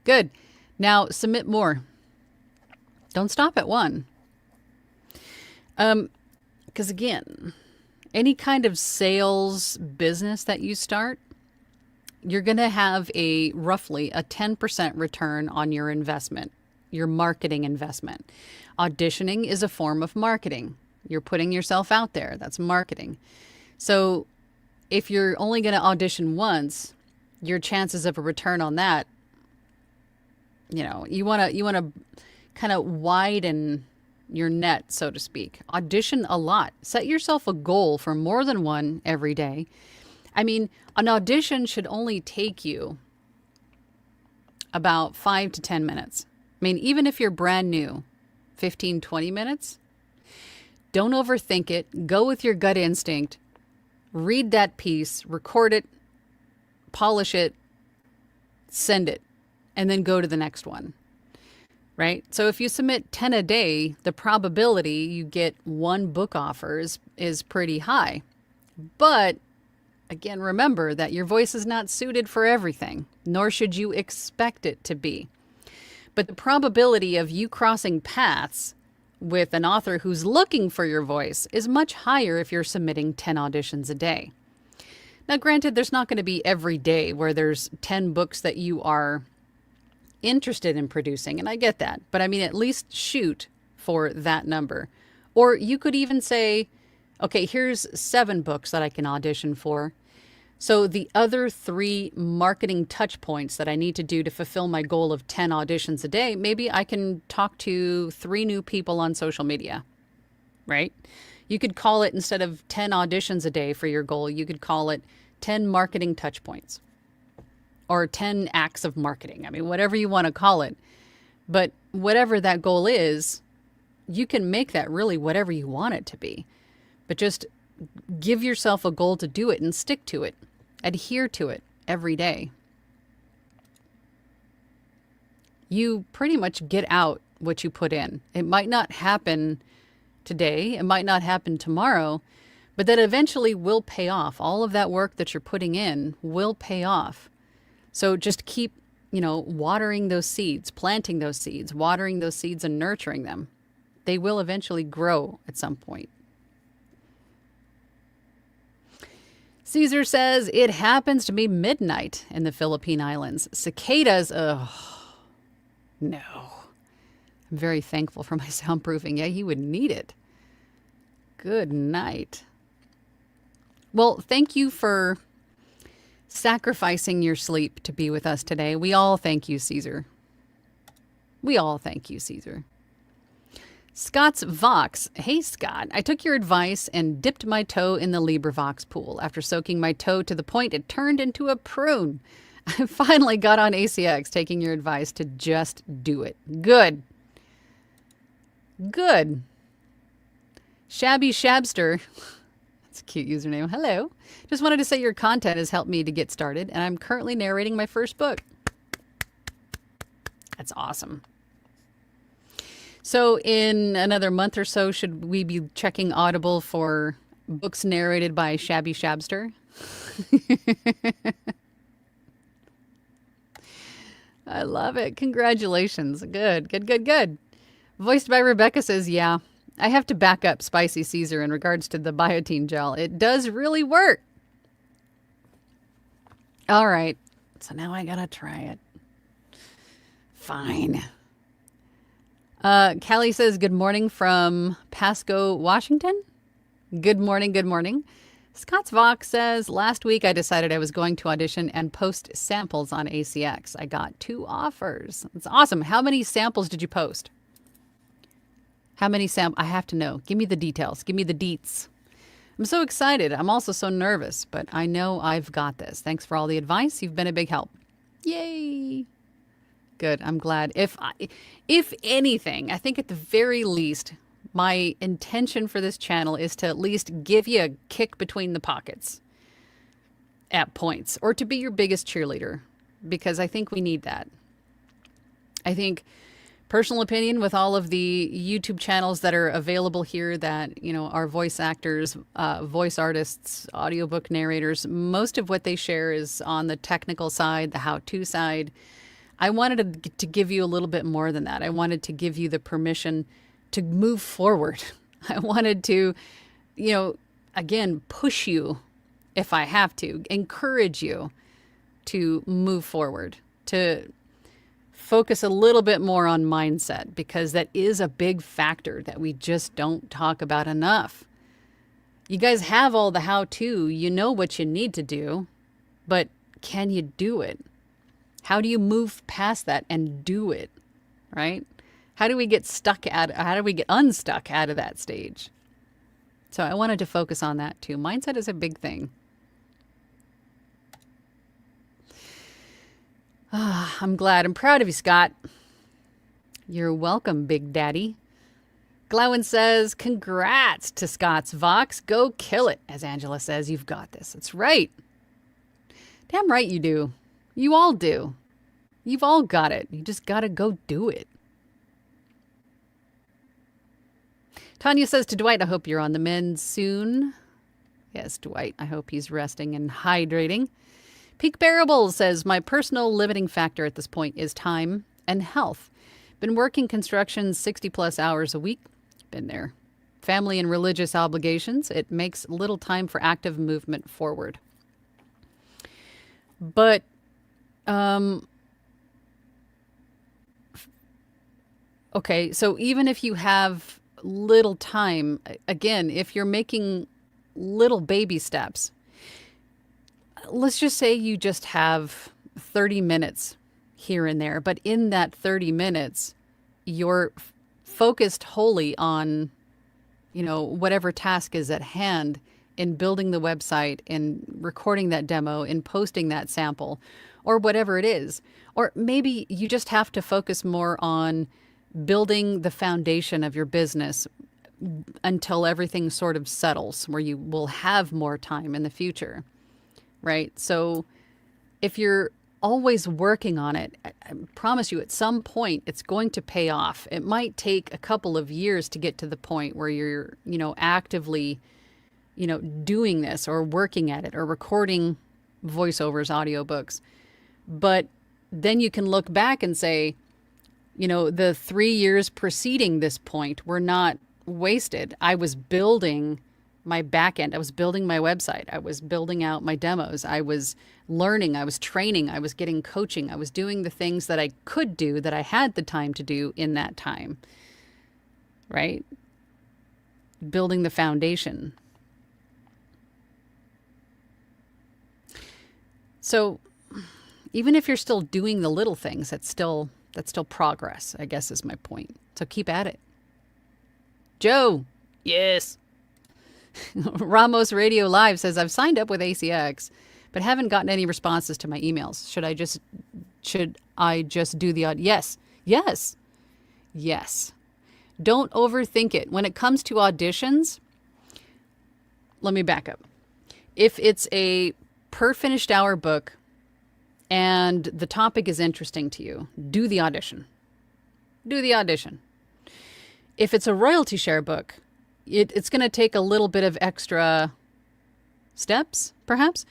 Good. Now submit more. Don't stop at one. Because again, any kind of sales business that you start, you're going to have roughly a 10% return on your investment, your marketing investment. Auditioning is a form of marketing. You're putting yourself out there. That's marketing. So if you're only going to audition once, your chances of a return on that, you want to kind of widen your net, so to speak. Audition a lot. Set yourself a goal for more than one every day. I mean, an audition should only take you about 5 to 10 minutes. I mean, even if you're brand new, 15, 20 minutes. Don't overthink it. Go with your gut instinct. Read that piece, record it, polish it, send it, and then go to the next one. Right? So if you submit 10 a day, the probability you get one book offer is pretty high. But again, remember that your voice is not suited for everything, nor should you expect it to be. But the probability of you crossing paths with an author who's looking for your voice is much higher if you're submitting 10 auditions a day. Now, granted, there's not going to be every day where there's 10 books that you are interested in producing, and I get that, but I mean, at least shoot for that number. Or you could even say, okay, here's 7 books that I can audition for. So the other 3 marketing touch points that I need to do to fulfill my goal of 10 auditions a day, maybe I can talk to 3 new people on social media, right? You could call it, instead of 10 auditions a day for your goal, you could call it 10 marketing touch points or 10 acts of marketing. I mean, whatever you want to call it. But whatever that goal is, you can make that really whatever you want it to be. But just give yourself a goal to do it and stick to it. Adhere to it every day. You pretty much get out what you put in. It might not happen today, it might not happen tomorrow, but that eventually will pay off. All of that work that you're putting in will pay off. So just keep, watering those seeds, planting those seeds, watering those seeds and nurturing them. They will eventually grow at some point. Caesar says, it happens to be midnight in the Philippine Islands. Cicadas, no. I'm very thankful for my soundproofing. Yeah, he would need it. Good night. Well, thank you for sacrificing your sleep to be with us today. We all thank you, Caesar. We all thank you, Caesar. Scott's Vox. Hey, Scott. I took your advice and dipped my toe in the LibriVox pool. After soaking my toe to the point it turned into a prune. I finally got on ACX, taking your advice to just do it. Good. Good. Shabby Shabster. That's a cute username. Hello. Just wanted to say your content has helped me to get started, and I'm currently narrating my first book. That's awesome. So in another month or so, should we be checking Audible for books narrated by Shabby Shabster? I love it. Congratulations. Good, good, good, good. Voiced by Rebecca says, yeah, I have to back up Spicy Caesar in regards to the biotin gel. It does really work. All right. So now I got to try it. Fine. Callie says, good morning from Pasco, Washington. Good morning, good morning. Scott's Vox says, last week I decided I was going to audition and post samples on ACX. I got 2 offers. That's awesome. How many samples did you post? How many samples? I have to know. Give me the details. Give me the deets. I'm so excited. I'm also so nervous, but I know I've got this. Thanks for all the advice. You've been a big help. Yay. Good. I'm glad. If anything, I think at the very least, my intention for this channel is to at least give you a kick between the pockets at points, or to be your biggest cheerleader, because I think we need that. I think, personal opinion, with all of the YouTube channels that are available here that, are voice actors, voice artists, audiobook narrators, most of what they share is on the technical side, the how-to side. I wanted to give you a little bit more than that. I wanted to give you the permission to move forward. I wanted to, again, push you if I have to, encourage you to move forward, to focus a little bit more on mindset, because that is a big factor that we just don't talk about enough. You guys have all the how-to, you know what you need to do, but can you do it? How do you move past that and do it, right? How do we get unstuck out of that stage? So I wanted to focus on that too. Mindset is a big thing. I'm glad. I'm proud of you, Scott. You're welcome, Big Daddy. Glowin says, congrats to Scott's Vox. Go kill it. As Angela says, you've got this. That's right. Damn right you do. You all do. You've all got it. You just got to go do it. Tanya says to Dwight, I hope you're on the mend soon. Yes, Dwight, I hope he's resting and hydrating. Peak Bearable says, my personal limiting factor at this point is time and health. Been working construction 60 plus hours a week. Been there. Family and religious obligations. It makes little time for active movement forward. But Okay, so even if you have little time, again, if you're making little baby steps, let's just say you just have 30 minutes here and there, but in that 30 minutes, you're focused wholly on, whatever task is at hand in building the website, in recording that demo, in posting that sample, or whatever it is. Or maybe you just have to focus more on building the foundation of your business until everything sort of settles, where you will have more time in the future, right? So if you're always working on it, I promise you at some point it's going to pay off. It might take a couple of years to get to the point where you're, actively, doing this or working at it or recording voiceovers, audiobooks. But then you can look back and say, the 3 years preceding this point were not wasted. I was building my back end. I was building my website. I was building out my demos. I was learning. I was training. I was getting coaching. I was doing the things that I could do, that I had the time to do in that time, right? Building the foundation. So even if you're still doing the little things, that's still progress, I guess is my point. So keep at it. Joe. Yes. Ramos Radio Live says, I've signed up with ACX, but haven't gotten any responses to my emails. Should I just do the Yes. Yes. Yes. Don't overthink it. When it comes to auditions, let me back up. If it's a per finished hour book and the topic is interesting to you, do the audition. Do the audition. If it's a royalty share book, it's going to take a little bit of extra steps, perhaps.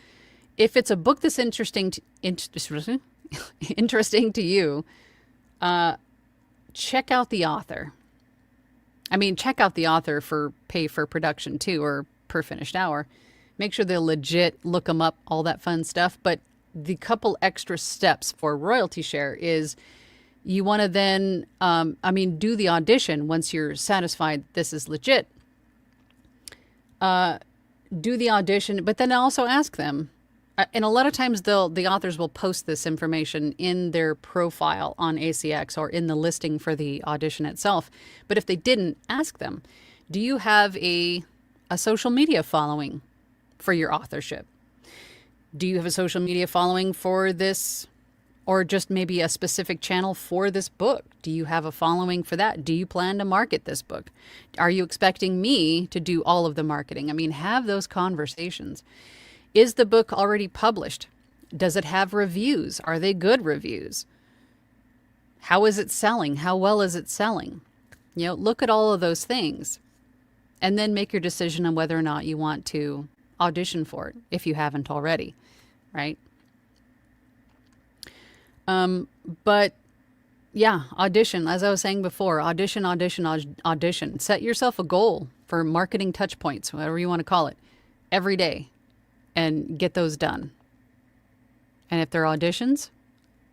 If it's a book that's interesting to you, check out the author. I mean, check out the author for pay for production too, or per finished hour. Make sure they're legit, look them up, all that fun stuff. But the couple extra steps for royalty share is you want to then, do the audition once you're satisfied this is legit. Do the audition, but then also ask them. And a lot of times the authors will post this information in their profile on ACX or in the listing for the audition itself. But if they didn't, ask them, do you have a social media following for your authorship? Do you have a social media following for this, or just maybe a specific channel for this book? Do you have a following for that? Do you plan to market this book? Are you expecting me to do all of the marketing? I mean, have those conversations. Is the book already published? Does it have reviews? Are they good reviews? How is it selling? How well is it selling? Look at all of those things and then make your decision on whether or not you want to audition for it if you haven't already, right? But yeah, audition, as I was saying before, audition. Set yourself a goal for marketing touch points, whatever you want to call it, every day, and get those done. And if they're auditions,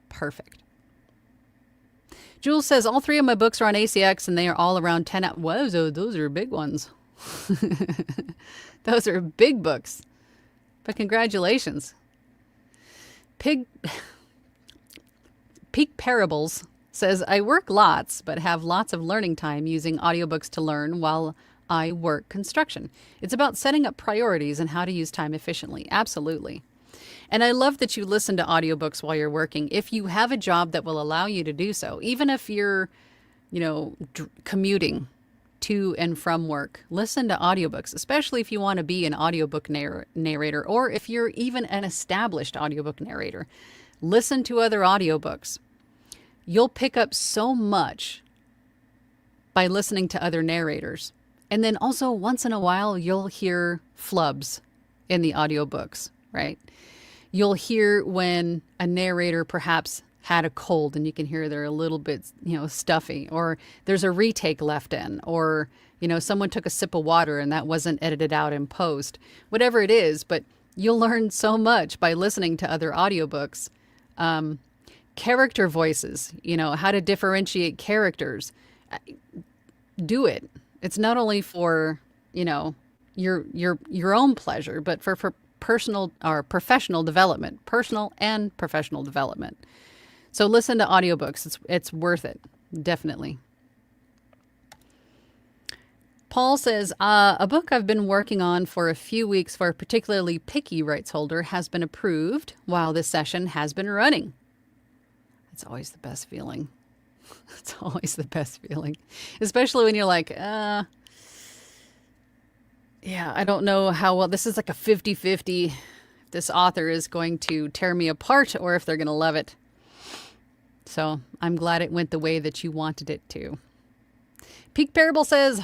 perfect. Jules says, all 3 of my books are on ACX and they are all around 10 out. Whoa, those are big ones. Those are big books. But congratulations. Peak Parables says, I work lots, but have lots of learning time using audiobooks to learn while I work construction. It's about setting up priorities and how to use time efficiently. Absolutely. And I love that you listen to audiobooks while you're working. If you have a job that will allow you to do so, even if you're, commuting to and from work, listen to audiobooks, especially if you want to be an audiobook narrator, or if you're even an established audiobook narrator. Listen to other audiobooks. You'll pick up so much by listening to other narrators. And then also once in a while, you'll hear flubs in the audiobooks, right? You'll hear when a narrator perhaps had a cold and you can hear they're a little bit, stuffy, or there's a retake left in, or, someone took a sip of water and that wasn't edited out in post, whatever it is. But you'll learn so much by listening to other audiobooks. Character voices, how to differentiate characters. do it. It's not only for, you know, your own pleasure, but for personal or professional development, personal and professional development. So listen to audiobooks. It's worth it. Definitely. Paul says, a book I've been working on for a few weeks for a particularly picky rights holder has been approved while this session has been running. It's always the best feeling. It's always the best feeling, especially when you're like, yeah, I don't know how well this is, like a 50-50. If this author is going to tear me apart or if they're going to love it. So I'm glad it went the way that you wanted it to. Peak Parable says,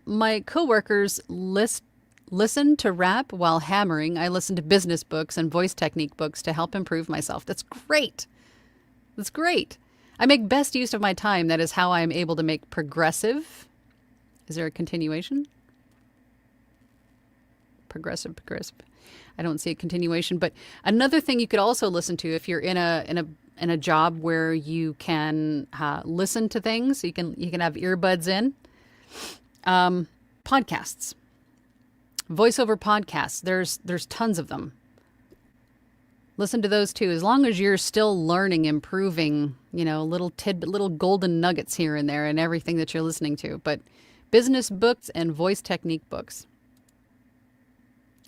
my coworkers listen to rap while hammering. I listen to business books and voice technique books to help improve myself. That's great. That's great. I make best use of my time. That is how I am able to make progressive. Is there a continuation? Progressive. I don't see a continuation. But another thing you could also listen to if you're in a job where you can listen to things, you can have earbuds in. Podcasts, voiceover podcasts. There's tons of them. Listen to those too. As long as you're still learning, improving, little golden nuggets here and there and everything that you're listening to. But business books and voice technique books.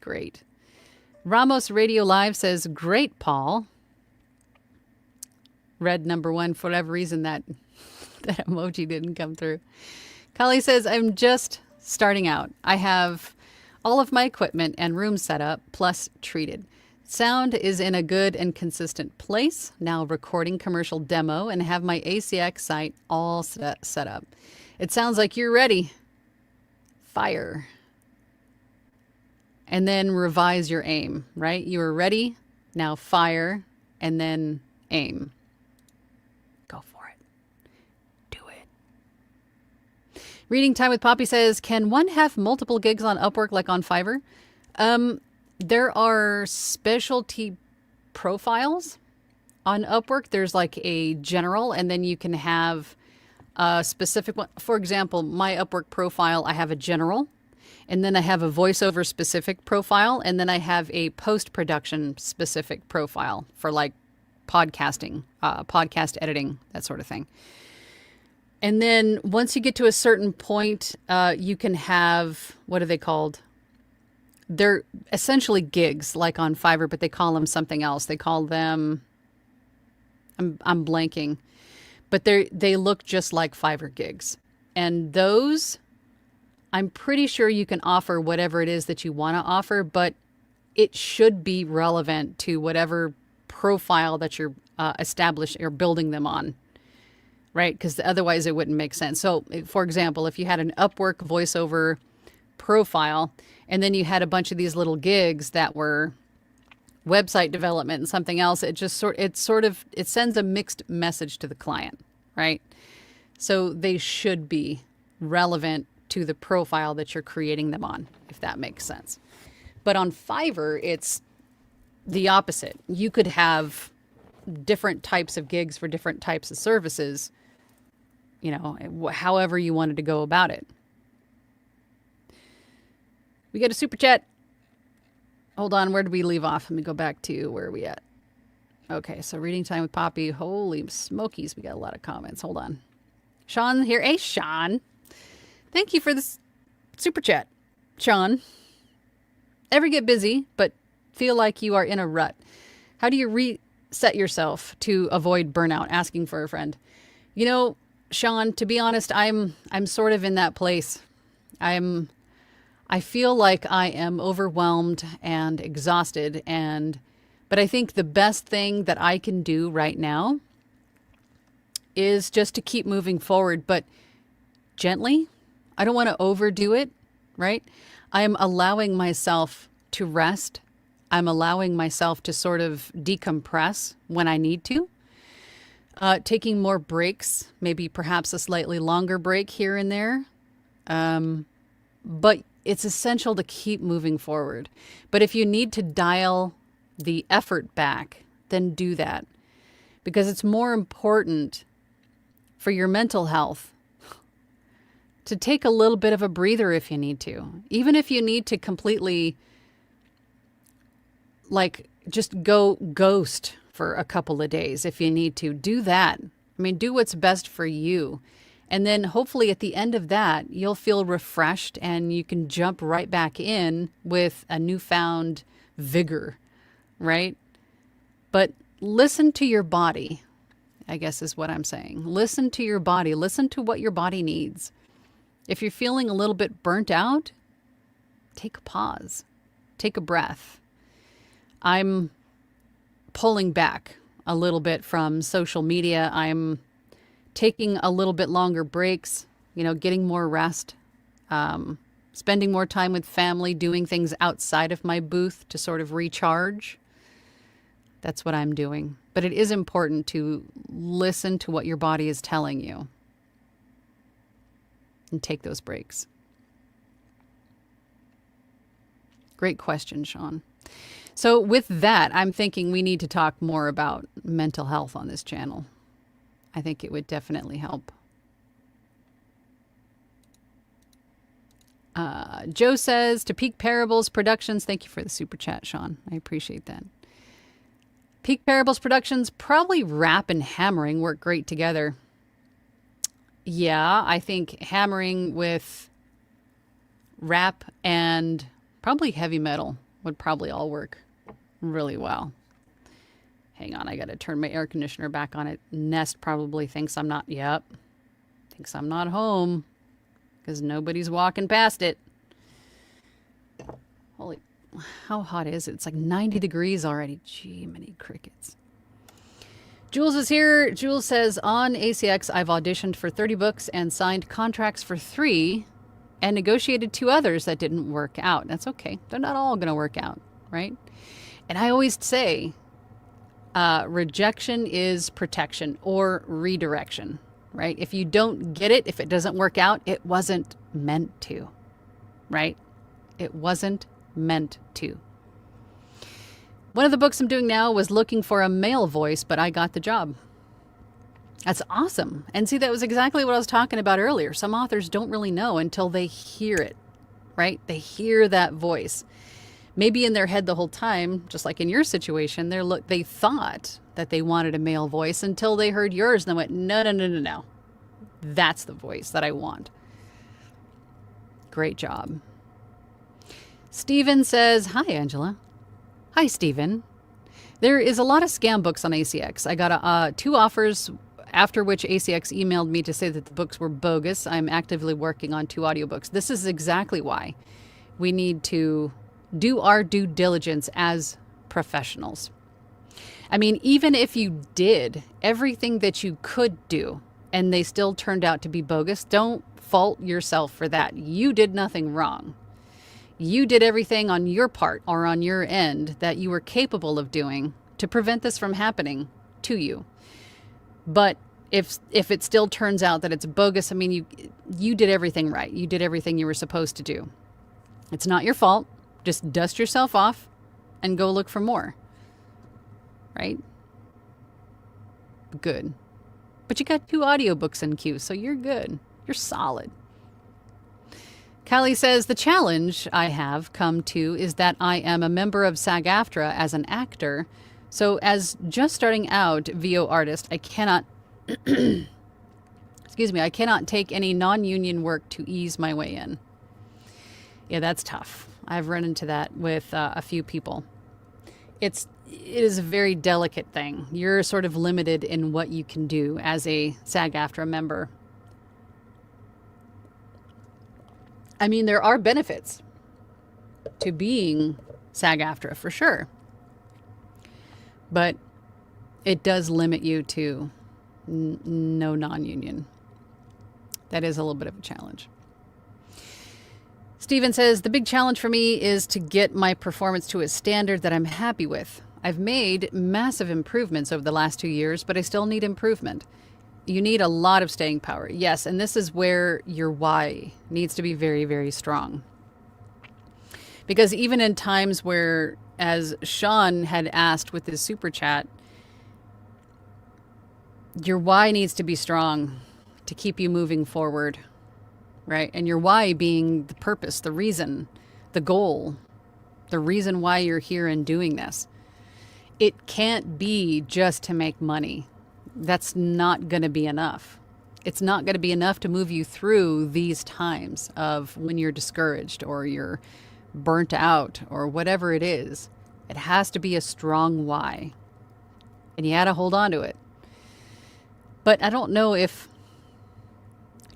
Great. Ramos Radio Live says, great, Paul. Red number 1. For whatever reason, that emoji didn't come through. Kali says, I'm just starting out. I have all of my equipment and room set up, plus treated. Sound is in a good and consistent place. Now recording commercial demo and have my ACX site all set up. It sounds like you're ready. Fire. And then revise your aim, right? You are ready. Now fire and then aim. Go for it. Do it. Reading Time with Poppy says, can one have multiple gigs on Upwork like on Fiverr? There are specialty profiles on Upwork. There's like a general, and then you can have a specific one. For example, my Upwork profile, I have a general, and then I have a voiceover specific profile, and then I have a post-production specific profile for like podcasting, podcast editing, that sort of thing. And then once you get to a certain point, you can have, what are they called? They're essentially gigs like on Fiverr, but they call them something else. They call them, I'm blanking, but they look just like Fiverr gigs. And those, I'm pretty sure you can offer whatever it is that you want to offer, but it should be relevant to whatever profile that you're established or building them on, right? Because otherwise it wouldn't make sense. So, for example, if you had an Upwork voiceover profile, and then you had a bunch of these little gigs that were website development and something else, it sends a mixed message to the client, right? So they should be relevant to the profile that you're creating them on, if that makes sense. But on Fiverr, it's the opposite. You could have different types of gigs for different types of services, however you wanted to go about it. We got a super chat. Hold on, where did we leave off? Let me go back to where are we at? Okay, so reading time with Poppy. Holy smokies, we got a lot of comments. Hold on. Sean here. Hey, Sean. Thank you for this super chat, Sean. Ever get busy, but feel like you are in a rut? How do you reset yourself to avoid burnout? Asking for a friend. Sean, to be honest, I'm sort of in that place. I feel like I am overwhelmed and exhausted, but I think the best thing that I can do right now is just to keep moving forward, but gently. I don't want to overdo it, right? I am allowing myself to rest. I'm allowing myself to sort of decompress when I need to. Taking more breaks, maybe perhaps a slightly longer break here and there. But it's essential to keep moving forward. But if you need to dial the effort back, then do that. Because it's more important for your mental health to take a little bit of a breather if you need to. Even if you need to completely, like, just go ghost for a couple of days if you need to. Do that. I mean, do what's best for you. And then hopefully at the end of that, you'll feel refreshed and you can jump right back in with a newfound vigor, right? But listen to your body, I guess is what I'm saying. Listen to your body. Listen to what your body needs. If you're feeling a little bit burnt out, take a pause. Take a breath. I'm pulling back a little bit from social media. I'm taking a little bit longer breaks, getting more rest, spending more time with family, doing things outside of my booth to sort of recharge. That's what I'm doing. But it is important to listen to what your body is telling you and take those breaks. Great question, Sean. So with that, I'm thinking we need to talk more about mental health on this channel. I think it would definitely help. Joe says, to Peak Parables Productions, thank you for the super chat, Sean. I appreciate that. Peak Parables Productions, probably rap and hammering work great together. Yeah, I think hammering with rap and probably heavy metal would probably all work really well. Hang on, I got to turn my air conditioner back on. It Nest probably thinks I'm not, thinks I'm not home because nobody's walking past it. Holy, how hot is it? It's like 90 degrees already. Gee, many crickets. Jules is here. Jules says, on ACX, I've auditioned for 30 books and signed contracts for 3 and negotiated 2 others that didn't work out. That's okay. They're not all going to work out, right? And I always say, rejection is protection or redirection, right? If you don't get it, if it doesn't work out, it wasn't meant to, right? It wasn't meant to. One of the books I'm doing now was looking for a male voice, but I got the job. That's awesome. And see, that was exactly what I was talking about earlier. Some authors don't really know until they hear it, right? They hear that voice. Maybe in their head the whole time, just like in your situation, they thought that they wanted a male voice until they heard yours and they went, no. That's the voice that I want. Great job. Steven says, hi, Angela. Hi, Steven. There is a lot of scam books on ACX. I got 2 offers, after which ACX emailed me to say that the books were bogus. I'm actively working on 2 audiobooks. This is exactly why we need to do our due diligence as professionals. I mean, even if you did everything that you could do and they still turned out to be bogus, don't fault yourself for that. You did nothing wrong. You did everything on your part or on your end that you were capable of doing to prevent this from happening to you. But if it still turns out that it's bogus, I mean, you did everything right. You did everything you were supposed to do. It's not your fault. Just dust yourself off and go look for more. Right? Good. But you got 2 audiobooks in queue, so you're good. You're solid. Callie says, the challenge I have come to is that I am a member of SAG-AFTRA as an actor. So as just starting out VO artist, I cannot, I cannot take any non-union work to ease my way in. Yeah, that's tough. I've run into that with a few people. It is a very delicate thing. You're sort of limited in what you can do as a SAG-AFTRA member. I mean, there are benefits to being SAG-AFTRA for sure. But it does limit you to no non-union. That is a little bit of a challenge. Steven says, the big challenge for me is to get my performance to a standard that I'm happy with. I've made massive improvements over the last 2 years, but I still need improvement. You need a lot of staying power. Yes, and this is where your why needs to be very, very strong. Because even in times where, as Sean had asked with his super chat, your why needs to be strong to keep you moving forward. right? And your why being the purpose, the reason, the goal, the reason why you're here and doing this. It can't be just to make money. That's not going to be enough. It's not going to be enough to move you through these times of when you're discouraged or you're burnt out or whatever it is. It has to be a strong why. And you got to hold on to it. But I don't know if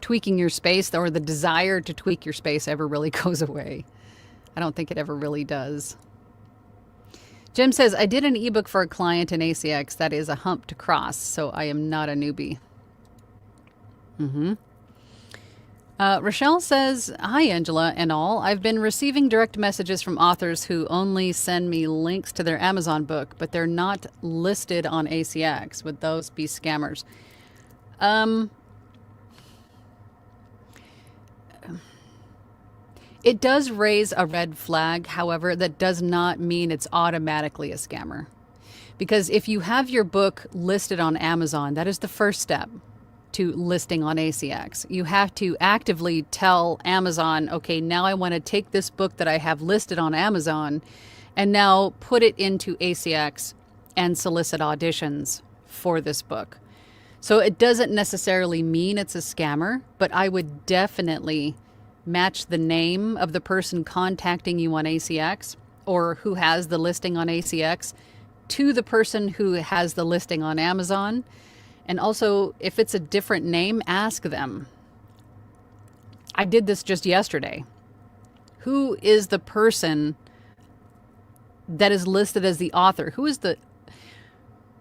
tweaking your space or the desire to tweak your space ever really goes away. I don't think it ever really does. Jim says, I did an ebook for a client in ACX that is a hump to cross, so I am not a newbie. Rochelle says, hi, Angela and all. I've been receiving direct messages from authors who only send me links to their Amazon book, but they're not listed on ACX. Would those be scammers? It does raise a red flag. However, that does not mean it's automatically a scammer. Because if you have your book listed on Amazon, that is the first step to listing on ACX. You have to actively tell Amazon, okay, now I want to take this book that I have listed on Amazon and now put it into ACX and solicit auditions for this book. So it doesn't necessarily mean it's a scammer, but I would definitely match the name of the person contacting you on ACX or who has the listing on ACX to the person who has the listing on Amazon. And also, if it's a different name, ask them. I did this just yesterday. Who is the person that is listed as the author?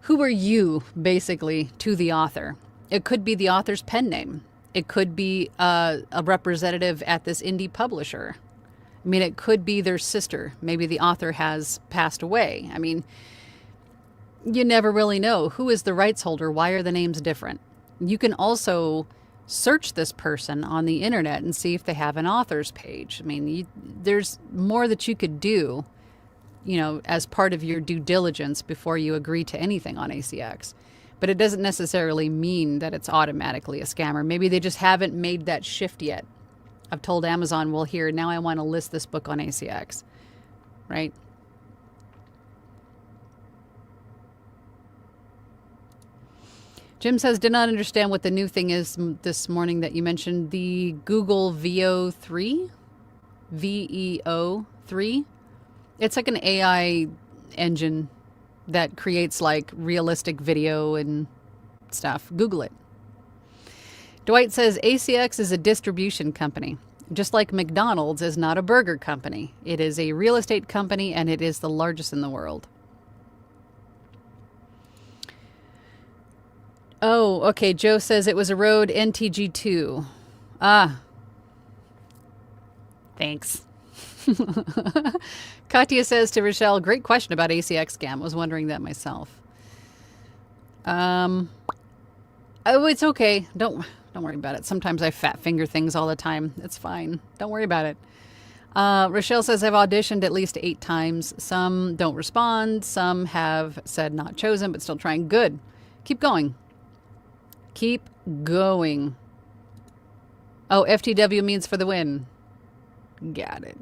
Who are you, basically, to the author? It could be the author's pen name. It could be a representative at this indie publisher. I mean, it could be their sister. Maybe the author has passed away. I mean, you never really know. Who is the rights holder? Why are the names different? You can also search this person on the internet and see if they have an author's page. I mean, there's more that you could do, as part of your due diligence before you agree to anything on ACX. But it doesn't necessarily mean that it's automatically a scammer. Maybe they just haven't made that shift yet. I've told Amazon, well, here, now I want to list this book on ACX, right? Jim says, did not understand what the new thing is this morning that you mentioned. The Google VEO3? VEO3? It's like an AI engine that creates like realistic video and stuff. Google it. Dwight says ACX is a distribution company. Just like McDonald's is not a burger company. It is a real estate company and it is the largest in the world. Oh, okay. Joe says it was a Rode NTG2. Ah. Thanks. Katya says to Rochelle, great question about ACX scam. I was wondering that myself. Oh, it's okay. Don't worry about it. Sometimes I fat finger things all the time. It's fine. Don't worry about it. Rochelle says I've auditioned at least 8 times. Some don't respond. Some have said not chosen, but still trying. Good. Keep going. Keep going. Oh, FTW means for the win. Got it.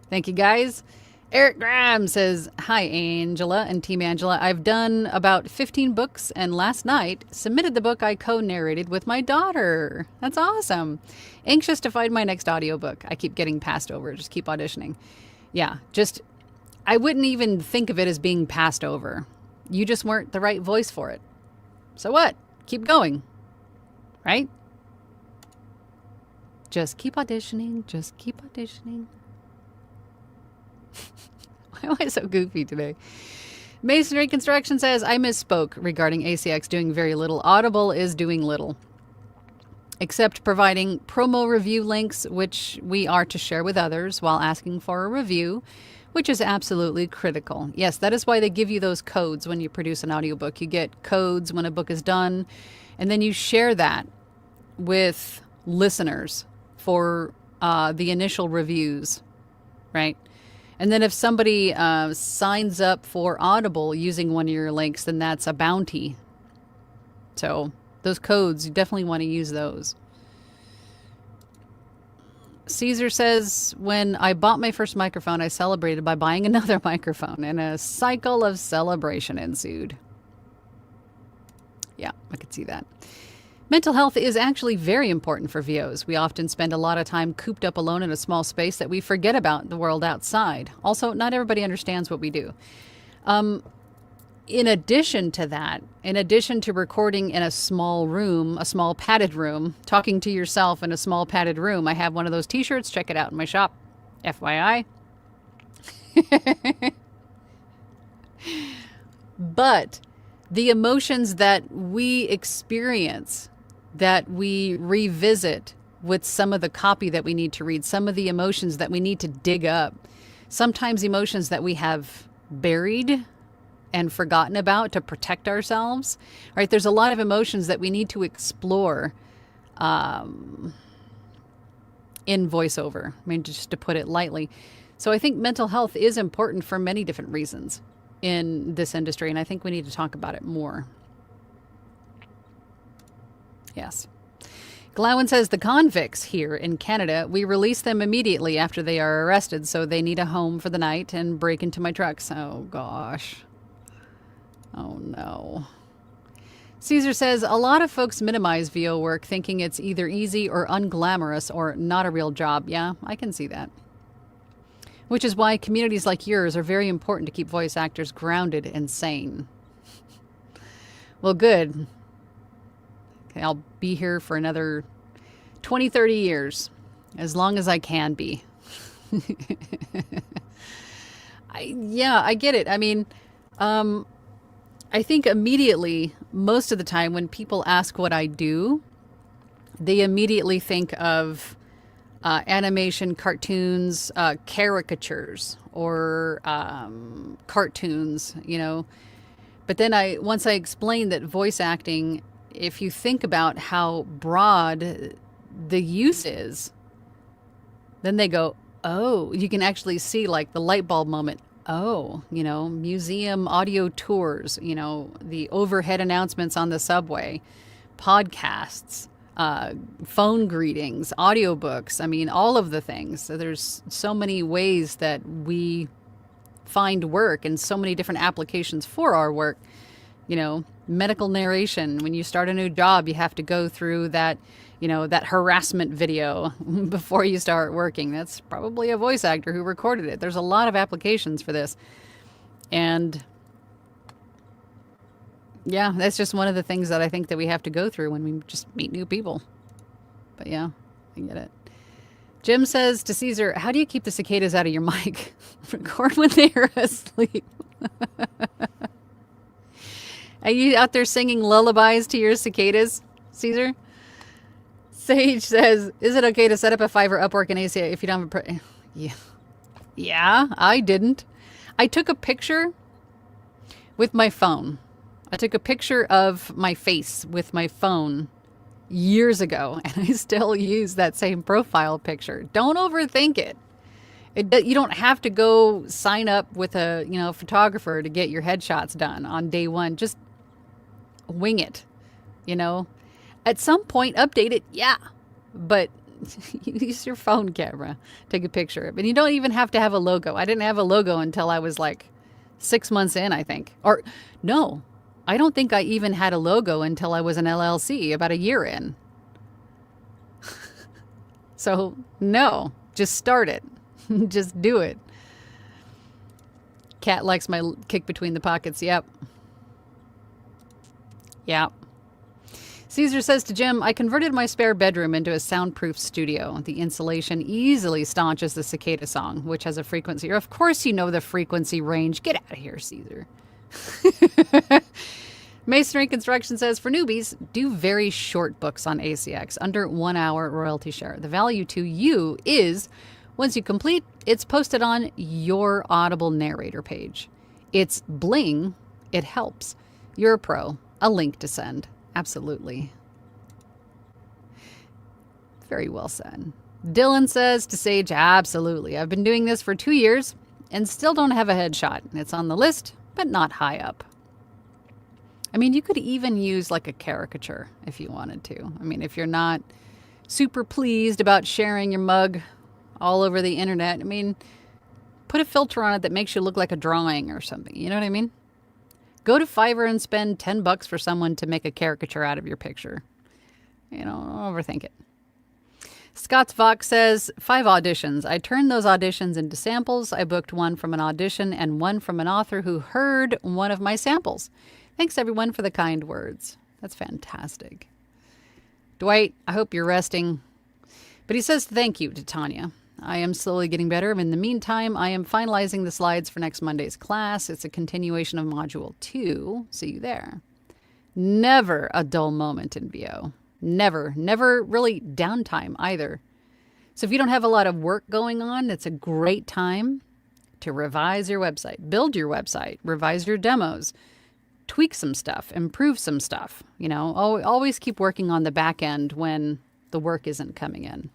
Thank you, guys. Eric Graham says, hi, Angela and Team Angela. I've done about 15 books, and last night submitted the book I co-narrated with my daughter. That's awesome. Anxious to find my next audiobook. I keep getting passed over. Just keep auditioning. Yeah, I wouldn't even think of it as being passed over. You just weren't the right voice for it. So what? Keep going. Right? Just keep auditioning. Just keep auditioning. Why am I so goofy today? Masonry Construction says, I misspoke regarding ACX doing very little. Audible is doing little, except providing promo review links, which we are to share with others while asking for a review, which is absolutely critical. Yes, that is why they give you those codes when you produce an audiobook. You get codes when a book is done, and then you share that with listeners for the initial reviews, right? And then if somebody signs up for Audible using one of your links, then that's a bounty. So those codes, you definitely want to use those. Caesar says, when I bought my first microphone, I celebrated by buying another microphone, and a cycle of celebration ensued. Yeah, I could see that. Mental health is actually very important for VOs. We often spend a lot of time cooped up alone in a small space that we forget about the world outside. Also, not everybody understands what we do. In addition to that, in addition to recording in a small room, a small padded room, talking to yourself in a small padded room, I have one of those t-shirts. Check it out in my shop. FYI. But the emotions that we experience, that we revisit with some of the copy that we need to read, some of the emotions that we need to dig up, sometimes emotions that we have buried and forgotten about to protect ourselves, right? There's a lot of emotions that we need to explore in voiceover. I mean, just to put it lightly. So I think mental health is important for many different reasons in this industry, and I think we need to talk about it more. Yes. Glowen says, the convicts here in Canada, we release them immediately after they are arrested, so they need a home for the night and break into my trucks. Oh, gosh. Oh, no. Caesar says, a lot of folks minimize VO work thinking it's either easy or unglamorous or not a real job. Yeah, I can see that. Which is why communities like yours are very important to keep voice actors grounded and sane. Well, good. Okay, I'll be here for another 20, 30 years, as long as I can be. I get it. I mean, I think immediately, most of the time when people ask what I do, they immediately think of animation, cartoons, caricatures, or cartoons, you know. But then once I explain that voice acting, if you think about how broad the use is, then they go, oh, you can actually see like the light bulb moment. Oh, you know, museum audio tours, you know, the overhead announcements on the subway, podcasts, phone greetings, audiobooks. I mean, all of the things. So there's so many ways that we find work and so many different applications for our work. You know, medical narration. When you start a new job, you have to go through that, you know, that harassment video before you start working. That's probably a voice actor who recorded it. There's a lot of applications for this. And yeah, that's just one of the things that I think that we have to go through when we just meet new people. But yeah, I get it. Jim says to Caesar, how do you keep the cicadas out of your mic? Record when they are asleep. Are you out there singing lullabies to your cicadas, Caesar? Sage says, is it okay to set up a Fiverr, Upwork, and ACA if you don't have a... Yeah, I didn't. I took a picture with my phone. I took a picture of my face with my phone years ago, and I still use that same profile picture. Don't overthink it. You don't have to go sign up with a photographer to get your headshots done on day one. Just wing it, you know. At some point, update it, yeah, but use your phone camera, take a picture of it. And you don't even have to have a logo. I didn't have a logo until I was like 6 months in, I think. Or no, I don't think I even had a logo until I was an LLC about a year in. So no, just start it. Just do it. Cat likes my kick between the pockets. Yep. Yep. Caesar says to Jim, I converted my spare bedroom into a soundproof studio. The insulation easily staunches the cicada song, which has a frequency. Of course you know the frequency range. Get out of here, Caesar. Masonry Construction says, for newbies, do very short books on ACX, under 1 hour royalty share. The value to you is, once you complete, it's posted on your Audible narrator page. It's bling. It helps. You're a pro. A link to send. Absolutely. Very well said. Dylan says to Sage, absolutely. I've been doing this for 2 years and still don't have a headshot. It's on the list, but not high up. I mean, you could even use like a caricature if you wanted to. I mean, if you're not super pleased about sharing your mug all over the internet. I mean, put a filter on it that makes you look like a drawing or something. You know what I mean? Go to Fiverr and spend $10 for someone to make a caricature out of your picture. You know, don't overthink it. Scott's Vox says, 5 auditions. I turned those auditions into samples. I booked one from an audition and one from an author who heard one of my samples. Thanks, everyone, for the kind words. That's fantastic. Dwight, I hope you're resting. But he says thank you to Tanya. I am slowly getting better. In the meantime, I am finalizing the slides for next Monday's class. It's a continuation of Module 2. See you there. Never a dull moment in VO. Never really downtime either. So if you don't have a lot of work going on, it's a great time to revise your website, build your website, revise your demos, tweak some stuff, improve some stuff. You know, always keep working on the back end when the work isn't coming in.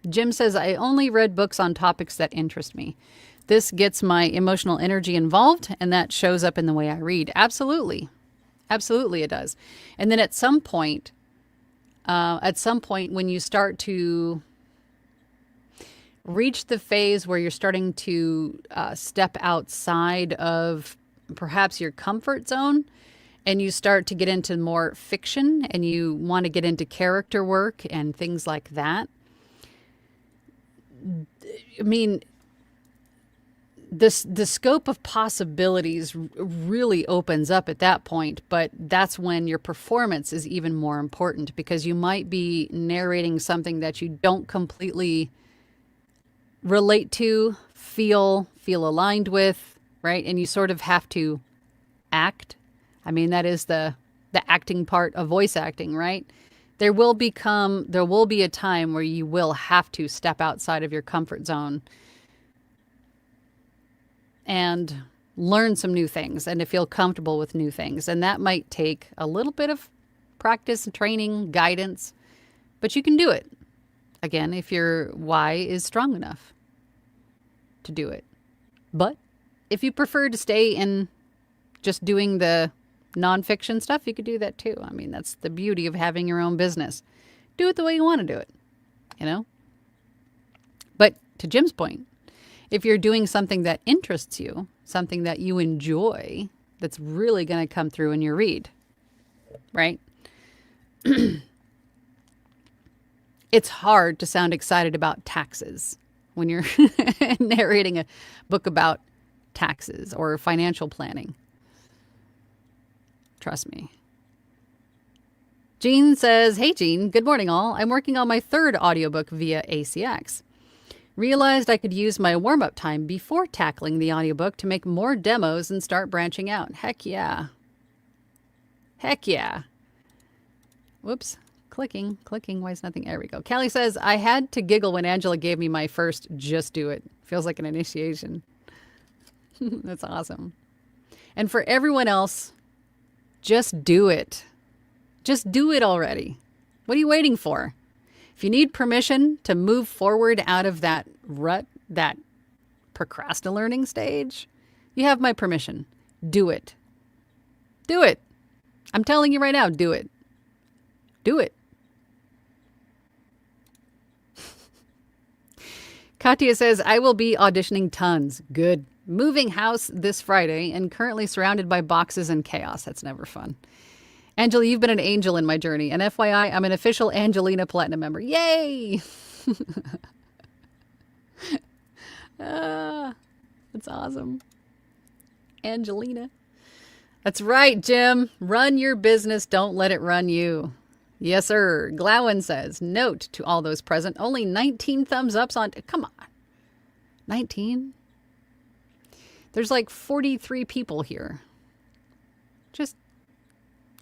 Jim says, I only read books on topics that interest me. This gets my emotional energy involved, and that shows up in the way I read. Absolutely. Absolutely it does. And then at some point when you start to reach the phase where you're starting to step outside of perhaps your comfort zone, and you start to get into more fiction and you want to get into character work and things like that. I mean, the scope of possibilities really opens up at that point, but that's when your performance is even more important, because you might be narrating something that you don't completely relate to, feel aligned with, right? And you sort of have to act. I mean, that is the acting part of voice acting, right? There will be a time where you will have to step outside of your comfort zone and learn some new things and to feel comfortable with new things. And that might take a little bit of practice and training, guidance, but you can do it. Again, if your why is strong enough to do it. But if you prefer to stay in just doing the nonfiction stuff, you could do that too. I mean, that's the beauty of having your own business. Do it the way you want to do it, you know? But to Jim's point, if you're doing something that interests you, something that you enjoy, that's really going to come through in your read, right? It's hard to sound excited about taxes when you're narrating a book about taxes or financial planning. Trust me. Jean says, hey, Jean, good morning, all. I'm working on my 3rd audiobook via ACX. Realized I could use my warm-up time before tackling the audiobook to make more demos and start branching out. Heck yeah. Heck yeah. Whoops. Clicking. Why is nothing? There we go. Callie says, I had to giggle when Angela gave me my first just do it. Feels like an initiation. That's awesome. And for everyone else, just do it. Just do it already. What are you waiting for? If you need permission to move forward out of that rut, that procrastinating stage, you have my permission. Do it. Do it. I'm telling you right now, do it. Do it. Katya says, I will be auditioning tons. Good. Moving house this Friday and currently surrounded by boxes and chaos. That's never fun. Angela, you've been an angel in my journey. And FYI, I'm an official Angelina Platinum member. Yay! That's awesome. Angelina. That's right, Jim. Run your business. Don't let it run you. Yes, sir. Glowen says, note to all those present, only 19 thumbs ups on... Come on. 19? There's like 43 people here. Just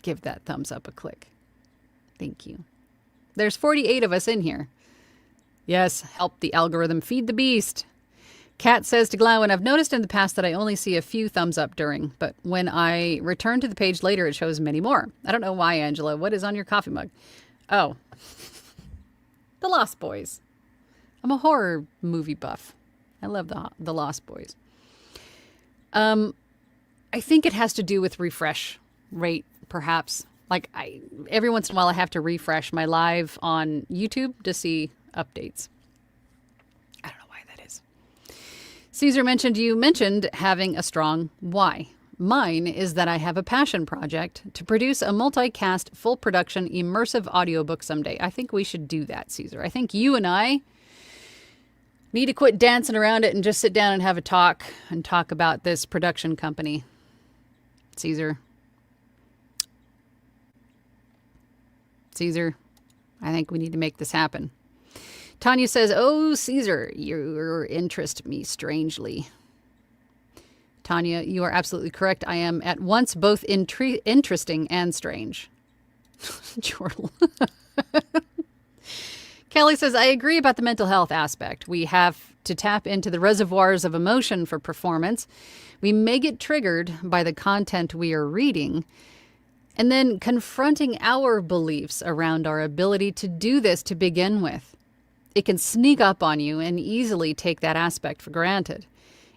give that thumbs up a click. Thank you. There's 48 of us in here. Yes, help the algorithm feed the beast. Kat says to Glowen, I've noticed in the past that I only see a few thumbs up during, but when I return to the page later, it shows many more. I don't know why, Angela. What is on your coffee mug? Oh, The Lost Boys. I'm a horror movie buff. I love the Lost Boys. I think it has to do with refresh rate, perhaps. Like every once in a while I have to refresh my live on YouTube to see updates. I don't know why that is. Caesar you mentioned having a strong why. Mine is that I have a passion project to produce a multicast, full production, immersive audiobook someday. I think we should do that, Caesar. I think you and I need to quit dancing around it and just sit down and have a talk and talk about this production company. Caesar, I think we need to make this happen. Tanya says, oh, Caesar, you interest me strangely. Tanya, you are absolutely correct. I am at once both interesting and strange. Jordan. Kelly says, I agree about the mental health aspect. We have to tap into the reservoirs of emotion for performance. We may get triggered by the content we are reading, and then confronting our beliefs around our ability to do this to begin with. It can sneak up on you and easily take that aspect for granted.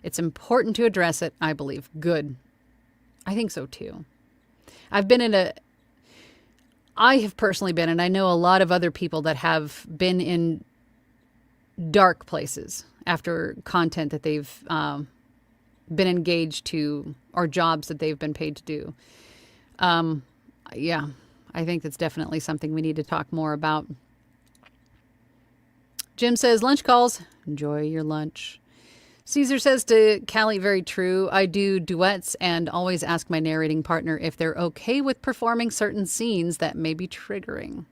It's important to address it, I believe. Good. I think so too. I have personally been, and I know a lot of other people that have been in dark places after content that they've been engaged to or jobs that they've been paid to do. Yeah, I think that's definitely something we need to talk more about. Jim says, lunch calls. Enjoy your lunch. Caesar says to Callie, very true. I do duets and always ask my narrating partner if they're okay with performing certain scenes that may be triggering.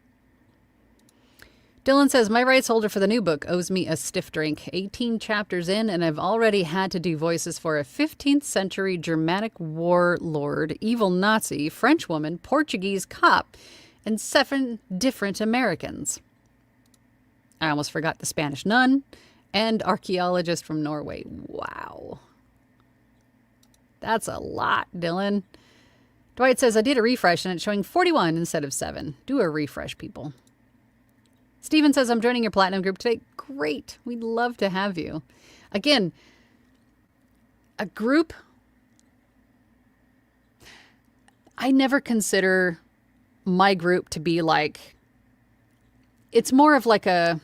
Dylan says, my rights holder for the new book owes me a stiff drink. 18 chapters in, and I've already had to do voices for a 15th century Germanic warlord, evil Nazi, French woman, Portuguese cop, and 7 different Americans. I almost forgot the Spanish nun and archaeologist from Norway. Wow. That's a lot, Dylan. Dwight says, I did a refresh and it's showing 41 instead of 7. Do a refresh, people. Steven says, I'm joining your platinum group today. Great. We'd love to have you. Again, a group. I never consider my group to be like, it's more of like a,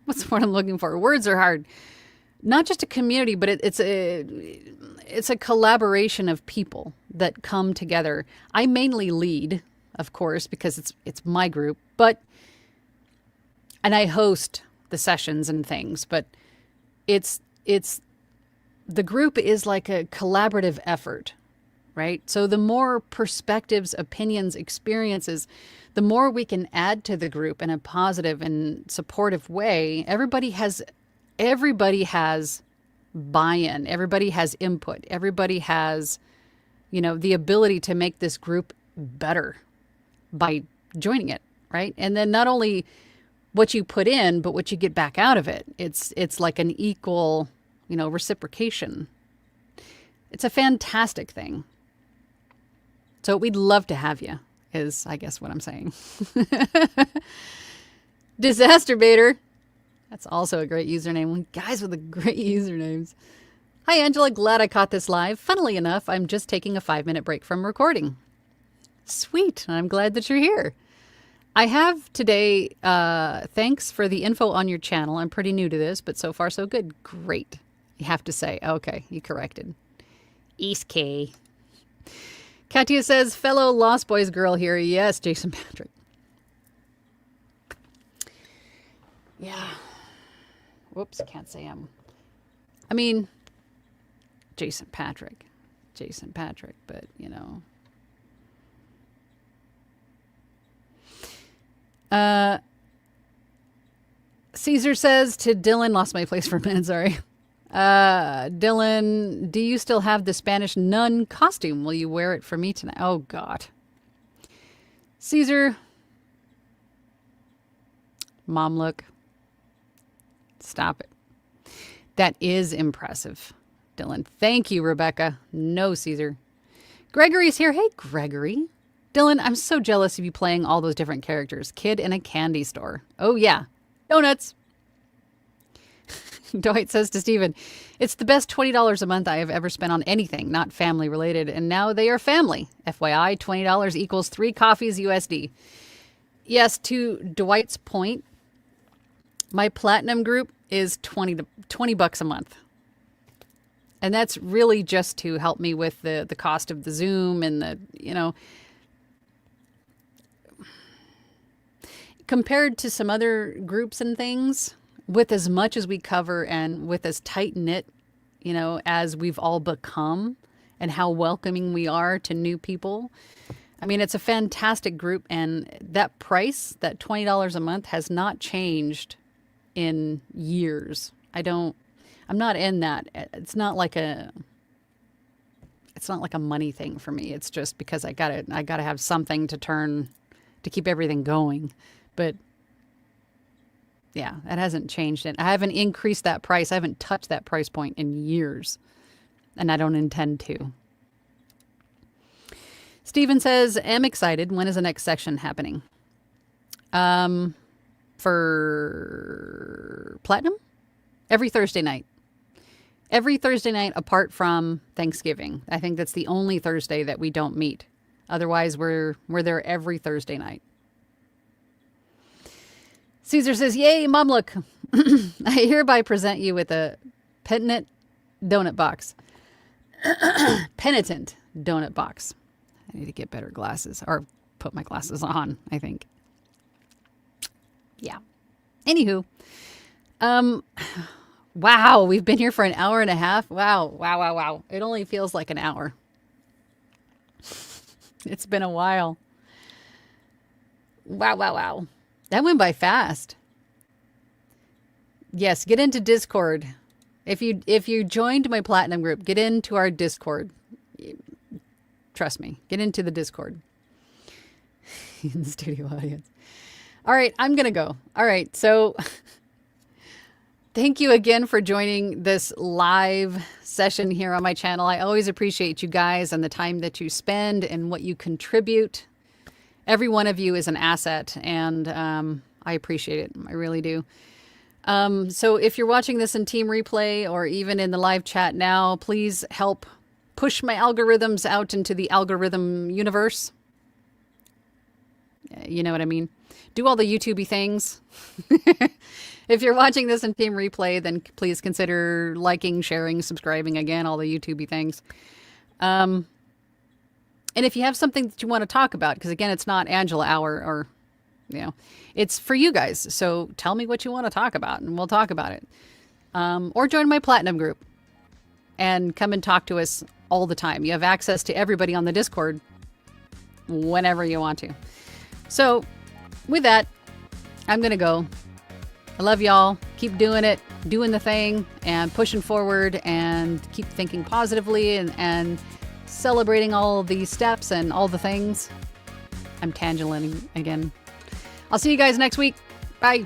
what's the word I'm looking for? Words are hard. Not just a community, but it's a collaboration of people that come together. I mainly lead, of course, because it's my group, and I host the sessions and things, but it's the group is like a collaborative effort, right? So the more perspectives, opinions, experiences, the more we can add to the group in a positive and supportive way. Everybody has buy-in. Everybody has input. Everybody has, the ability to make this group better by joining it, right? And then not only what you put in, but what you get back out of it. It's like an equal, reciprocation. It's a fantastic thing. So we'd love to have you, is I guess what I'm saying. Disaster Baiter. That's also a great username. Guys with the great usernames. Hi, Angela. Glad I caught this live. Funnily enough, I'm just taking a 5-minute break from recording. Sweet. I'm glad that you're here. I have today, thanks for the info on your channel. I'm pretty new to this, but so far so good. Great. You have to say. Okay, you corrected. East K. Katia says, fellow Lost Boys girl here. Yes, Jason Patrick. Yeah. Whoops, can't say Jason Patrick, but Caesar says to Dylan, lost my place for a minute, sorry. Dylan, do you still have the Spanish nun costume? Will you wear it for me tonight? Oh, God. Caesar. Mom, look. Stop it. That is impressive, Dylan. Thank you, Rebecca. No, Caesar. Gregory's here. Hey, Gregory. Dylan, I'm so jealous of you playing all those different characters. Kid in a candy store. Oh, yeah. Donuts. Dwight says to Stephen, it's the best $20 a month I have ever spent on anything, not family related. And now they are family. FYI, $20 equals 3 coffees USD. Yes, to Dwight's point, my platinum group is $20 a month. And that's really just to help me with the cost of the Zoom and the, compared to some other groups and things, with as much as we cover and with as tight knit, as we've all become and how welcoming we are to new people. I mean, it's a fantastic group, and that price, that $20 a month, has not changed in years. I'm not in that. It's not like a money thing for me. It's just because I gotta have something to keep everything going. But yeah, it hasn't changed it. I haven't increased that price. I haven't touched that price point in years, and I don't intend to. Stephen says, am excited. When is the next section happening? For Platinum? Every Thursday night. Every Thursday night apart from Thanksgiving. I think that's the only Thursday that we don't meet. Otherwise, we're there every Thursday night. Caesar says, yay, Mumlook. I hereby present you with a penitent donut box. Penitent donut box. I need to get better glasses, or put my glasses on, I think. Yeah. Anywho. Wow, we've been here for an hour and a half. Wow. It only feels like an hour. It's been a while. Wow. That went by fast. Yes, get into Discord. If you joined my Platinum group, get into our Discord. Trust me, get into the Discord. In the studio audience. All right, I'm going to go. All right, so thank you again for joining this live session here on my channel. I always appreciate you guys and the time that you spend and what you contribute. Every one of you is an asset, and I appreciate it. I really do. So if you're watching this in Team Replay or even in the live chat now, please help push my algorithms out into the algorithm universe. You know what I mean? Do all the YouTubey things. If you're watching this in Team Replay, then please consider liking, sharing, subscribing, again, all the YouTubey things. And if you have something that you want to talk about, because again, it's not Angela Hour or, it's for you guys. So tell me what you want to talk about and we'll talk about it. Or join my Platinum group and come and talk to us all the time. You have access to everybody on the Discord whenever you want to. So with that, I'm going to go. I love y'all. Keep doing it, doing the thing, and pushing forward, and keep thinking positively and celebrating all the steps and all the things. I'm Tangelating again. I'll see you guys next week. Bye.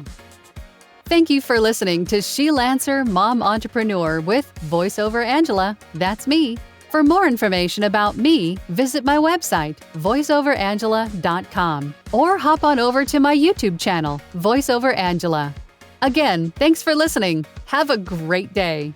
Thank you for listening to She-Lancer Mom Entrepreneur with VoiceOver Angela. That's me. For more information about me, visit my website, voiceoverangela.com, or hop on over to my YouTube channel, VoiceOver Angela. Again, thanks for listening. Have a great day.